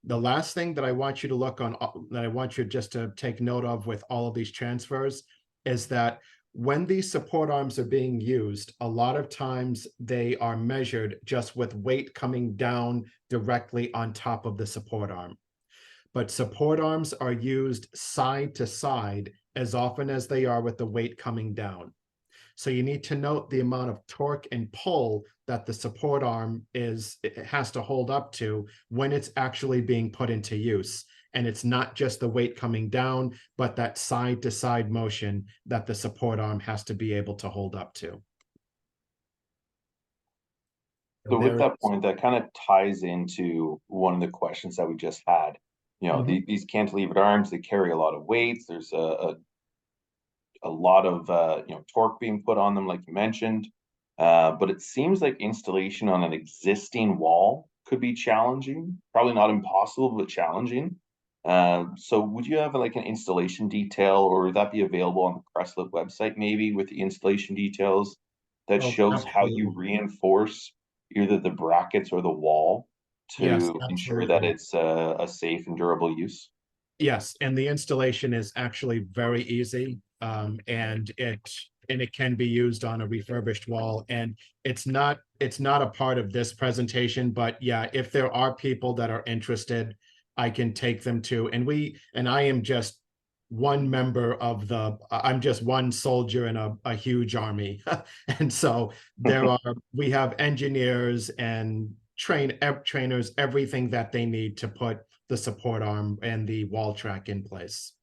The last thing that I want you to look on, that I want you just to take note of with all of these transfers, is that when these support arms are being used, a lot of times they are measured just with weight coming down directly on top of the support arm. But support arms are used side to side as often as they are with the weight coming down. So you need to note the amount of torque and pull that the support arm has to hold up to when it's actually being put into use. And it's not just the weight coming down, but that side to side motion that the support arm has to be able to hold up to. So with that point, that kind of ties into one of the questions that we just had. These cantilevered arms, they carry a lot of weights. There's a lot of torque being put on them, like you mentioned. But it seems like installation on an existing wall could be challenging. Probably not impossible, but challenging. So would you have like an installation detail, or would that be available on the Pressalit website, maybe with the installation details that shows how you reinforce either the brackets or the wall Yes, to ensure that absolutely. it's a safe and durable use? Yes, and the installation is actually very easy, and it can be used on a refurbished wall. And it's not a part of this presentation, but yeah, if there are people that are interested, I can take them to. And I am just one member of I'm just one soldier in a huge army, and so we have engineers and trainers, everything that they need to put the support arm and the wall track in place.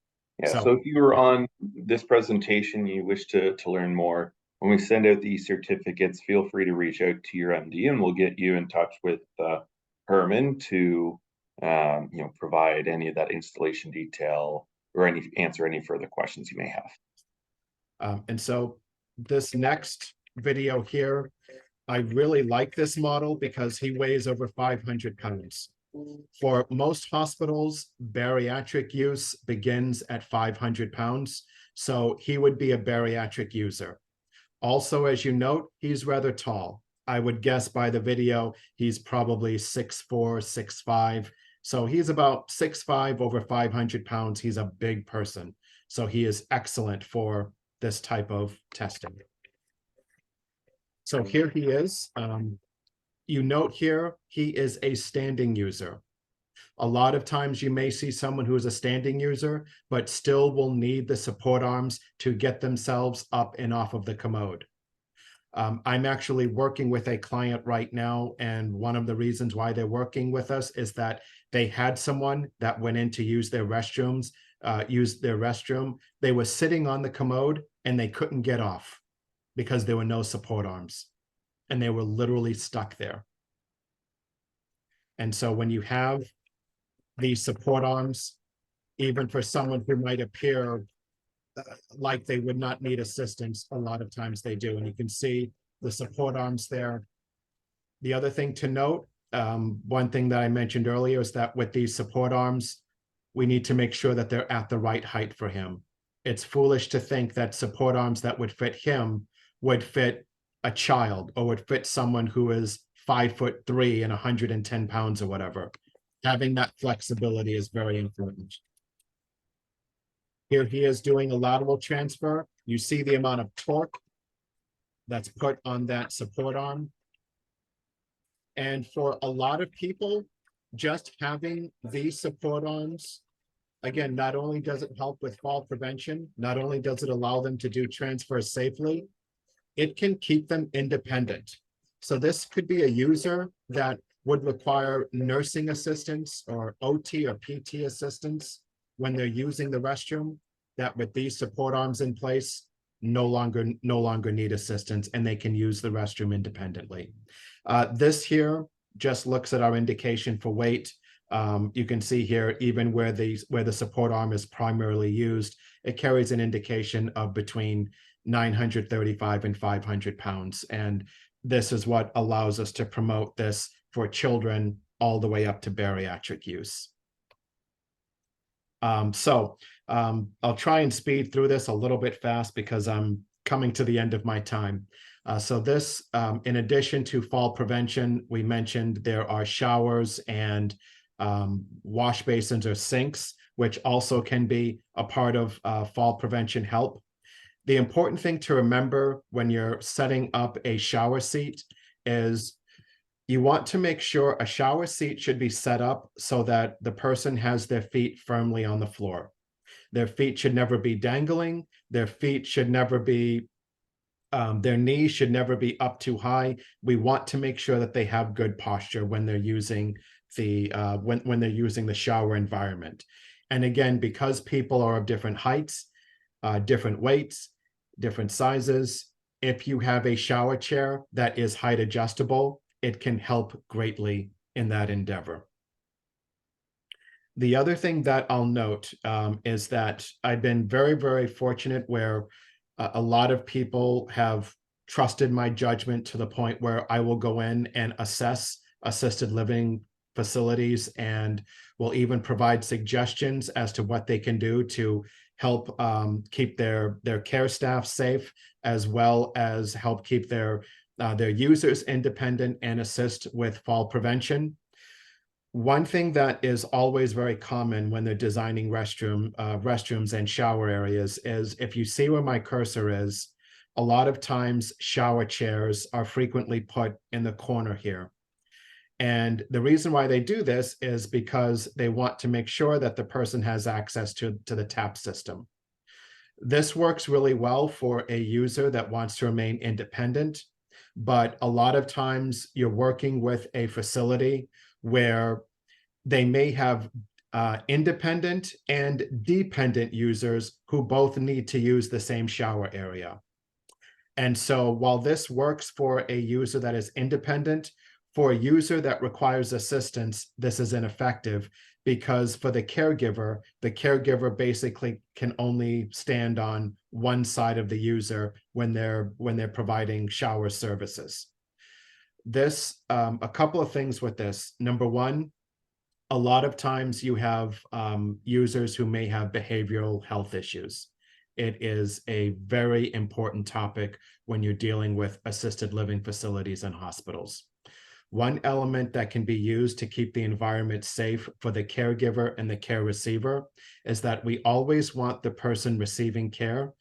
Yeah, So so if you were on this presentation, you wish to learn more, when we send out these certificates, feel free to reach out to your MD and we'll get you in touch with Herman to provide any of that installation detail or answer any further questions you may have. and so this next video here, I really like this model because he weighs over 500 pounds. For most hospitals, bariatric use begins at 500 pounds. So he would be a bariatric user. Also, as you note, he's rather tall. I would guess by the video, he's probably 6'4", 6'5". So he's about 6'5", over 500 pounds. He's a big person. So he is excellent for this type of testing. So here he is. You note here, he is a standing user. A lot of times you may see someone who is a standing user, but still will need the support arms to get themselves up and off of the commode. I'm actually working with a client right now, and one of the reasons why they're working with us is that they had someone that went in to use their restroom. They were sitting on the commode and they couldn't get off because there were no support arms, and they were literally stuck there. And so when you have these support arms, even for someone who might appear like they would not need assistance, a lot of times they do. And you can see the support arms there. The other thing to note, one thing that I mentioned earlier is that with these support arms, we need to make sure that they're at the right height for him. It's foolish to think that support arms that would fit him would fit a child or would fit someone who is 5'3" and 110 pounds or whatever. Having that flexibility is very important. Here he is doing a lateral transfer. You see the amount of torque that's put on that support arm. And for a lot of people, just having these support arms, again, not only does it help with fall prevention, not only does it allow them to do transfers safely, it can keep them independent. So this could be a user that would require nursing assistance or OT or PT assistance when they're using the restroom, that with these support arms in place, no longer need assistance, and they can use the restroom independently. This here just looks at our indication for weight. You can see here, even where the support arm is primarily used, it carries an indication of between 935 and 500 pounds. And this is what allows us to promote this for children all the way up to bariatric use. I'll try and speed through this a little bit fast because I'm coming to the end of my time. So this, in addition to fall prevention, we mentioned there are showers and wash basins or sinks, which also can be a part of fall prevention help. The important thing to remember when you're setting up a shower seat is you want to make sure a shower seat should be set up so that the person has their feet firmly on the floor. Their feet should never be dangling. Their feet should never be, their knees should never be up too high. We want to make sure that they have good posture when they're using when they're using the shower environment. And again, because people are of different heights, different weights, different sizes, if you have a shower chair that is height adjustable, it can help greatly in that endeavor. The other thing that I'll note is that I've been very, very fortunate where a lot of people have trusted my judgment to the point where I will go in and assess assisted living facilities and will even provide suggestions as to what they can do to help keep their care staff safe, as well as help keep their users independent and assist with fall prevention. One thing that is always very common when they're designing restrooms and shower areas is, if you see where my cursor is, a lot of times shower chairs are frequently put in the corner here. And the reason why they do this is because they want to make sure that the person has access to the tap system. This works really well for a user that wants to remain independent, but a lot of times you're working with a facility where they may have independent and dependent users who both need to use the same shower area. And so while this works for a user that is independent, for a user that requires assistance, this is ineffective, because for the caregiver basically can only stand on one side of the user when they're providing shower services. This, a couple of things with this. Number one, a lot of times you have users who may have behavioral health issues. It is a very important topic when you're dealing with assisted living facilities and hospitals. One element that can be used to keep the environment safe for the caregiver and the care receiver is that we always want the person receiving care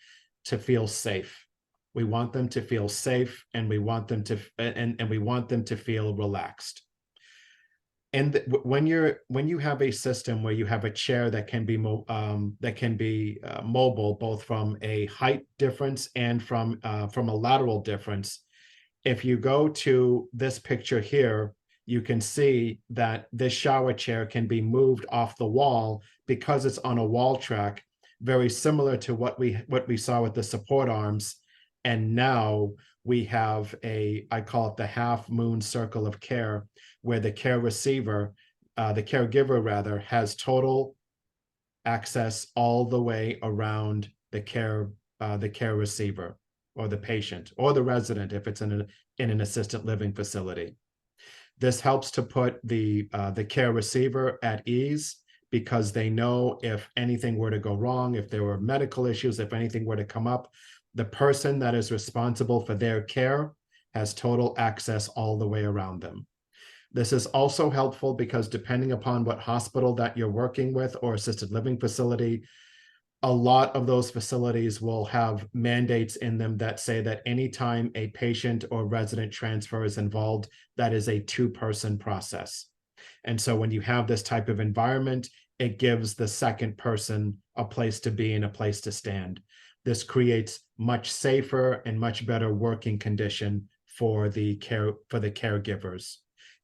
to feel safe. We want them to feel safe, and we want them to feel relaxed. And when you have a system where you have a chair that can be mobile, both from a height difference and from a lateral difference, if you go to this picture here, you can see that this shower chair can be moved off the wall because it's on a wall track, very similar to what we saw with the support arms. And now we have I call it the half moon circle of care, where the caregiver rather, has total access all the way around the care receiver, or the patient, or the resident if it's in an assisted living facility. This helps to put the care receiver at ease, because they know if anything were to go wrong, if there were medical issues, if anything were to come up, the person that is responsible for their care has total access all the way around them. This is also helpful because, depending upon what hospital that you're working with or assisted living facility, a lot of those facilities will have mandates in them that say that anytime a patient or resident transfer is involved, that is a two-person process. And so when you have this type of environment, it gives the second person a place to be and a place to stand. This creates much safer and much better working condition for the caregivers.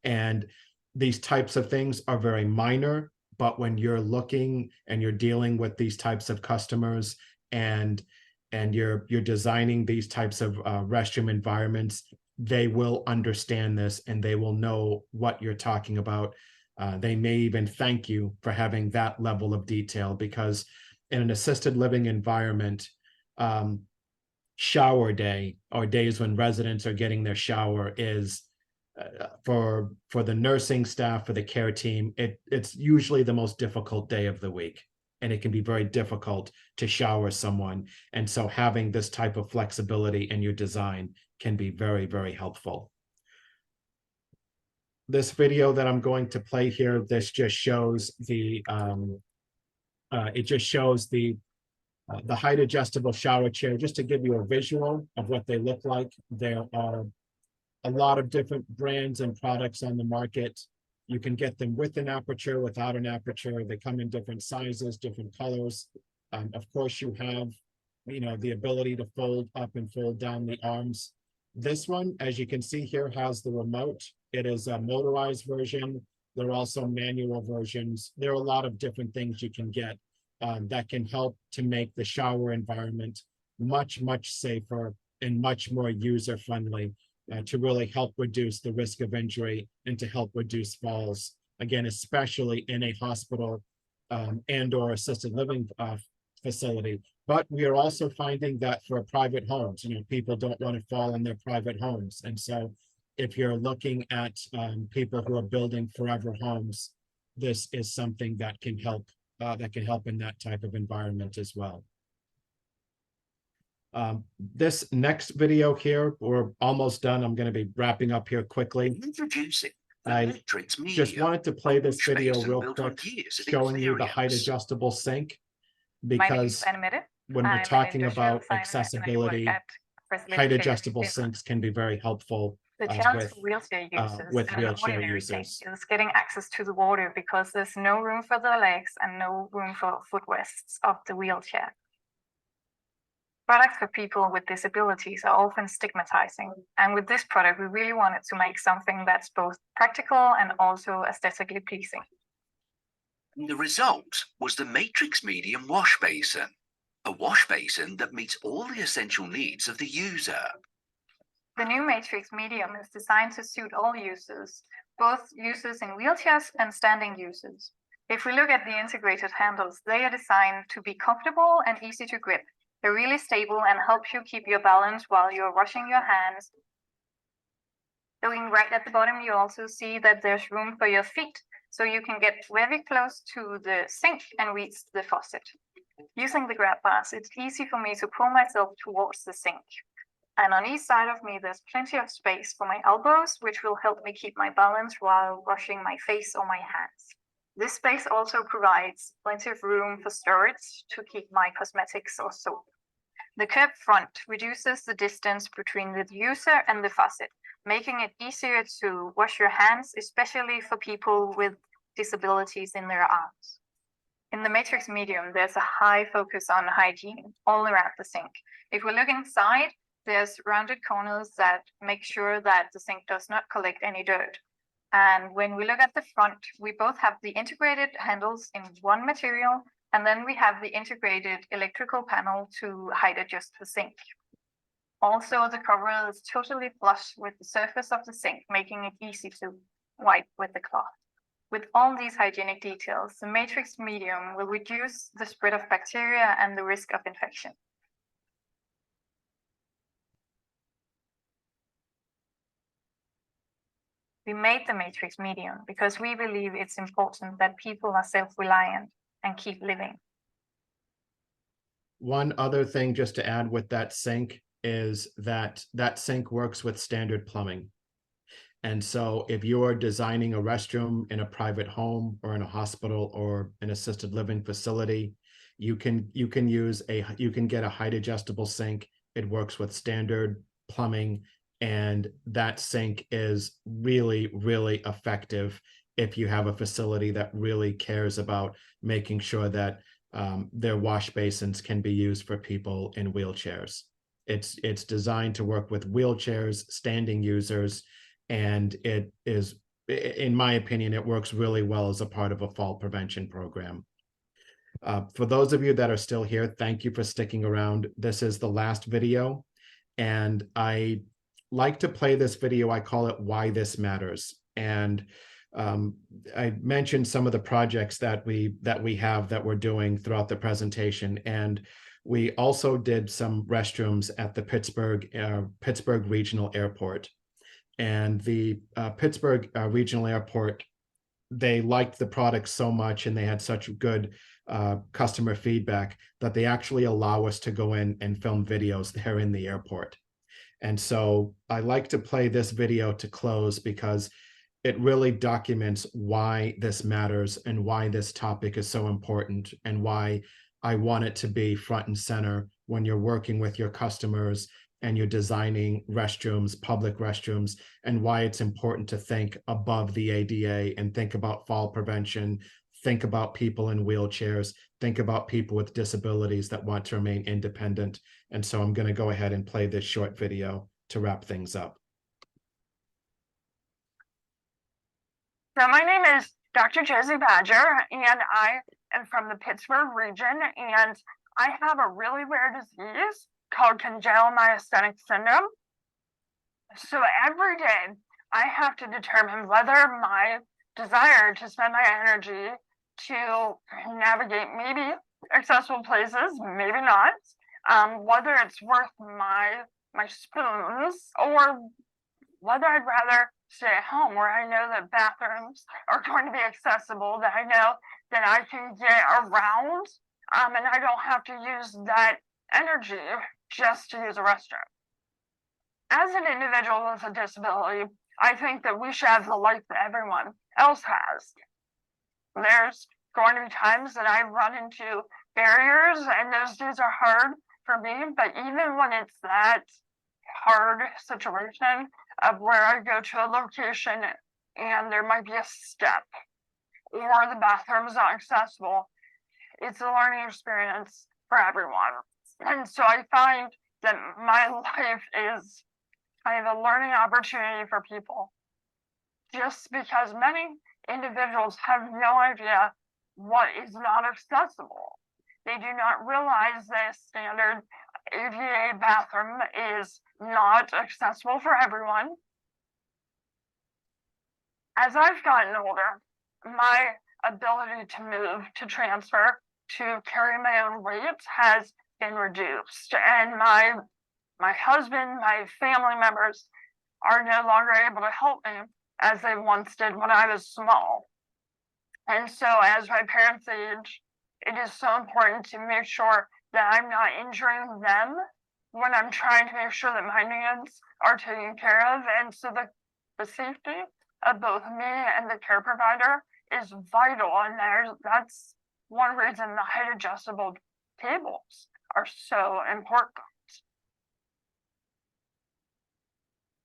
And these types of things are very minor, but when you're looking and you're dealing with these types of customers, and you're designing these types of restroom environments, they will understand this and they will know what you're talking about. They may even thank you for having that level of detail, because in an assisted living environment, shower day, or days when residents are getting their shower, is for the nursing staff, for the care team, it's usually the most difficult day of the week, and it can be very difficult to shower someone. And so having this type of flexibility in your design can be very, very helpful. This video that I'm going to play here, this just shows the height adjustable shower chair, just to give you a visual of what they look like. There are a lot of different brands and products on the market. You can get them with an aperture, without an aperture. They come in different sizes, different colors. Of course, you have, the ability to fold up and fold down the arms. This one, as you can see here, has the remote. It is a motorized version. There are also manual versions. There are a lot of different things you can get that can help to make the shower environment much, much safer and much more user-friendly, to really help reduce the risk of injury and to help reduce falls, again, especially in a hospital and or assisted living facility. But we are also finding that for private homes, people don't want to fall in their private homes. And so if you're looking at people who are building forever homes, this is something that can help in that type of environment as well. This next video here, we're almost done. I'm going to be wrapping up here quickly. Introducing I matrix just medium, wanted to play a this wash video basin real built on quick, years of showing you the height experience. adjustable sink, My name is because Anne. when we're I'm an talking industrial about designer and I work accessibility, at Pressalit height here in adjustable Finland. sinks can be very helpful The challenge for with wheelchair users with and an wheelchair ordinary sink users. is getting access to the water because there's no room for the legs and no room for footrests of the wheelchair. Products for people with disabilities are often stigmatizing, and with this product, we really wanted to make something that's both practical and also aesthetically pleasing. And the result was the matrix medium wash basin, a wash basin that meets all the essential needs of the user. The new Matrix Medium is designed to suit all users, both users in wheelchairs and standing users. If we look at the integrated handles, they are designed to be comfortable and easy to grip. They're really stable and help you keep your balance while you're washing your hands. Looking right at the bottom, you also see that there's room for your feet, so you can get very close to the sink and reach the faucet. Using the grab bars, it's easy for me to pull myself towards the sink. And on each side of me, there's plenty of space for my elbows, which will help me keep my balance while washing my face or my hands. This space also provides plenty of room for storage to keep my cosmetics or soap. The curved front reduces the distance between the user and the faucet, making it easier to wash your hands, especially for people with disabilities in their arms. In the Matrix Medium, there's a high focus on hygiene all around the sink. If we look inside, there's rounded corners that make sure that the sink does not collect any dirt. And when we look at the front, we both have the integrated handles in one material, and then we have the integrated electrical panel to height adjust the sink. Also, the cover is totally flush with the surface of the sink, making it easy to wipe with the cloth. With all these hygienic details, the Matrix Medium will reduce the spread of bacteria and the risk of infection. We made the Matrix Medium because we believe it's important that people are self-reliant and keep living. One other thing just to add with that sink is that that sink works with standard plumbing. And so if you're designing a restroom in a private home or in a hospital or an assisted living facility, you can get a height adjustable sink. It works with standard plumbing, and that sink is really, really effective if you have a facility that really cares about making sure that their wash basins can be used for people in wheelchairs. It's designed to work with wheelchairs, standing users, and it is, in my opinion, it works really well as a part of a fall prevention program. For those of you that are still here, thank you for sticking around. This is the last video, and I like to play this video. I call it Why This Matters. And I mentioned some of the projects that we have that we're doing throughout the presentation, and we also did some restrooms at the Pittsburgh Regional Airport. And the Pittsburgh Regional Airport, they liked the product so much and they had such good customer feedback that they actually allow us to go in and film videos there in the airport. And so I like to play this video to close because it really documents why this matters and why this topic is so important and why I want it to be front and center when you're working with your customers and you're designing restrooms, public restrooms, and why it's important to think above the ADA and think about fall prevention, think about people in wheelchairs, think about people with disabilities that want to remain independent. And so I'm going to go ahead and play this short video to wrap things up. So my name is Dr. Josie Badger, and I am from the Pittsburgh region, and I have a really rare disease called congenital myasthenic syndrome. So every day I have to determine whether my desire to spend my energy to navigate maybe accessible places, maybe not, whether it's worth my spoons or whether I'd rather stay at home where I know that bathrooms are going to be accessible, that I know that I can get around, and I don't have to use that energy just to use a restroom. As an individual with a disability, I think that we should have the life that everyone else has. There's going to be times that I run into barriers, and those days are hard for me. But even when it's that hard situation of where I go to a location and there might be a step or the bathroom is not accessible, it's a learning experience for everyone. And so I find that my life is kind of a learning opportunity for people, just because many individuals have no idea what is not accessible. They do not realize that a standard ADA bathroom is not accessible for everyone. As I've gotten older, my ability to move, to transfer, to carry my own weight has been reduced, and my husband, my family members are no longer able to help me as they once did when I was small. And so as my parents age, it is so important to make sure that I'm not injuring them when I'm trying to make sure that my needs are taken care of. And so the safety of both me and the care provider is vital. And that's one reason the height adjustable tables are so important.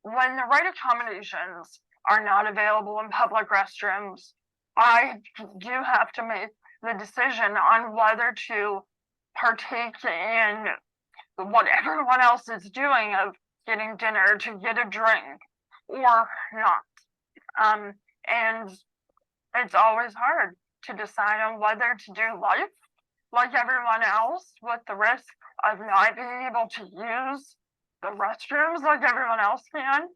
When the right accommodations are not available in public restrooms, I do have to make the decision on whether to partake in what everyone else is doing of getting dinner, to get a drink, or not. And it's always hard to decide on whether to do life like everyone else with the risk of not being able to use the restrooms like everyone else can,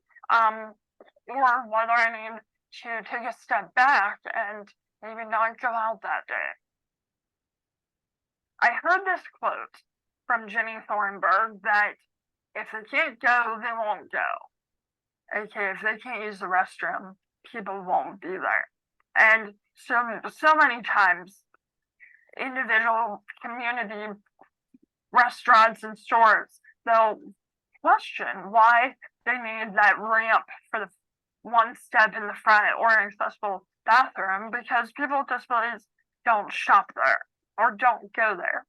or whether I need to take a step back and maybe not go out that day. I heard this quote from Jenny Thornburg that if they can't go, they won't go. Okay, if they can't use the restroom, people won't be there. And so many times, individual community restaurants and stores, they'll question why they need that ramp for the one step in the front or an accessible bathroom, because people with disabilities don't shop there or don't go there,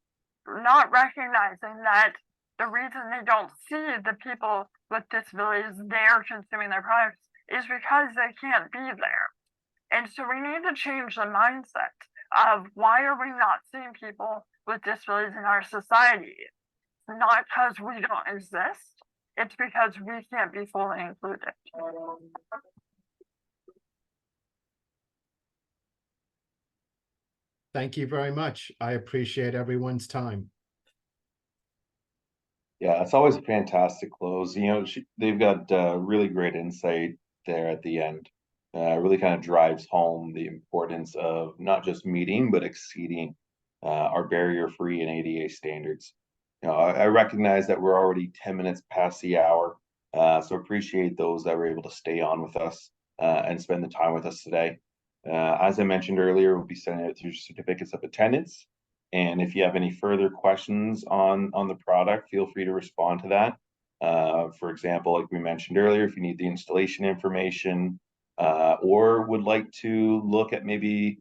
not recognizing that the reason they don't see the people with disabilities there consuming their products is because they can't be there. And so we need to change the mindset of why are we not seeing people with disabilities in our society? It's not because we don't exist, it's because we can't be fully included. Thank you very much. I appreciate everyone's time. Yeah, it's always a fantastic close. You know, they've got really great insight there at the end. Really kind of drives home the importance of not just meeting, but exceeding our barrier-free and ADA standards. You know, I recognize that we're already 10 minutes past the hour, so appreciate those that were able to stay on with us and spend the time with us today. As I mentioned earlier, we'll be sending out through certificates of attendance. And if you have any further questions on the product, feel free to respond to that. For example, like we mentioned earlier, if you need the installation information or would like to look at maybe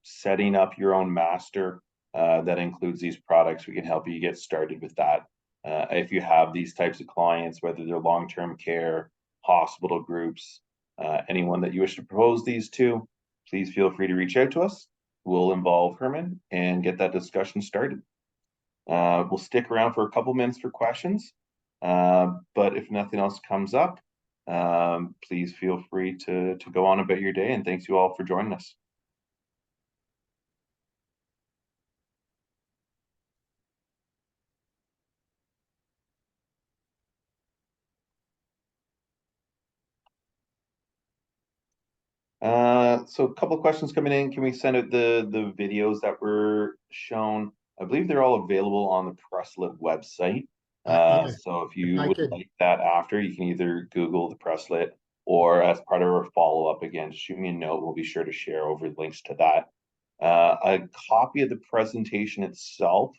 setting up your own master that includes these products, we can help you get started with that. If you have these types of clients, whether they're long-term care, hospital groups, anyone that you wish to propose these to, please feel free to reach out to us. We'll involve Herman and get that discussion started. We'll stick around for a couple minutes for questions, but if nothing else comes up, please feel free to go on about your day, and thanks you all for joining us. So a couple of questions coming in. Can we send out the videos that were shown? I believe they're all available on the Pressalit website. Yes, So if you I would could. like that after, you can either Google the Pressalit or as part of our follow-up, again, just shoot me a note. We'll be sure to share over links to that. A copy of the presentation itself.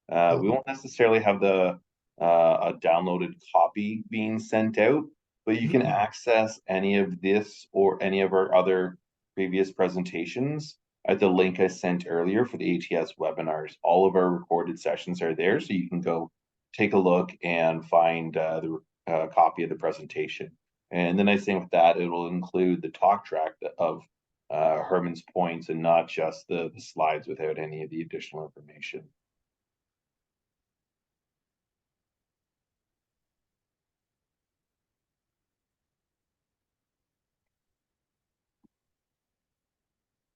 We won't necessarily have a downloaded copy being sent out, but you can access any of this or any of our other previous presentations at the link I sent earlier for the ATS webinars. All of our recorded sessions are there, so you can go take a look and find the copy of the presentation. And the nice thing with that, it will include the talk track of Herman's points and not just the slides without any of the additional information.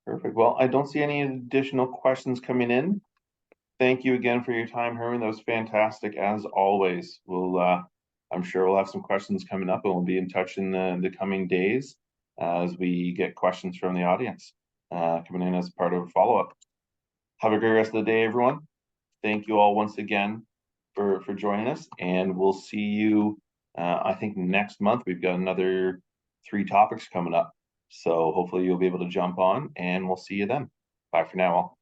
Perfect. Well, I don't see any additional questions coming in. Thank you again for your time, Herman. That was fantastic as always. I'm sure we'll have some questions coming up, and we'll be in touch in the coming days as we get questions from the audience coming in as part of follow-up. Have a great rest of the day, everyone. Thank you all once again for joining us, and we'll see you. I think next month we've got another 3 topics coming up. So hopefully you'll be able to jump on, and we'll see you then. Bye for now all.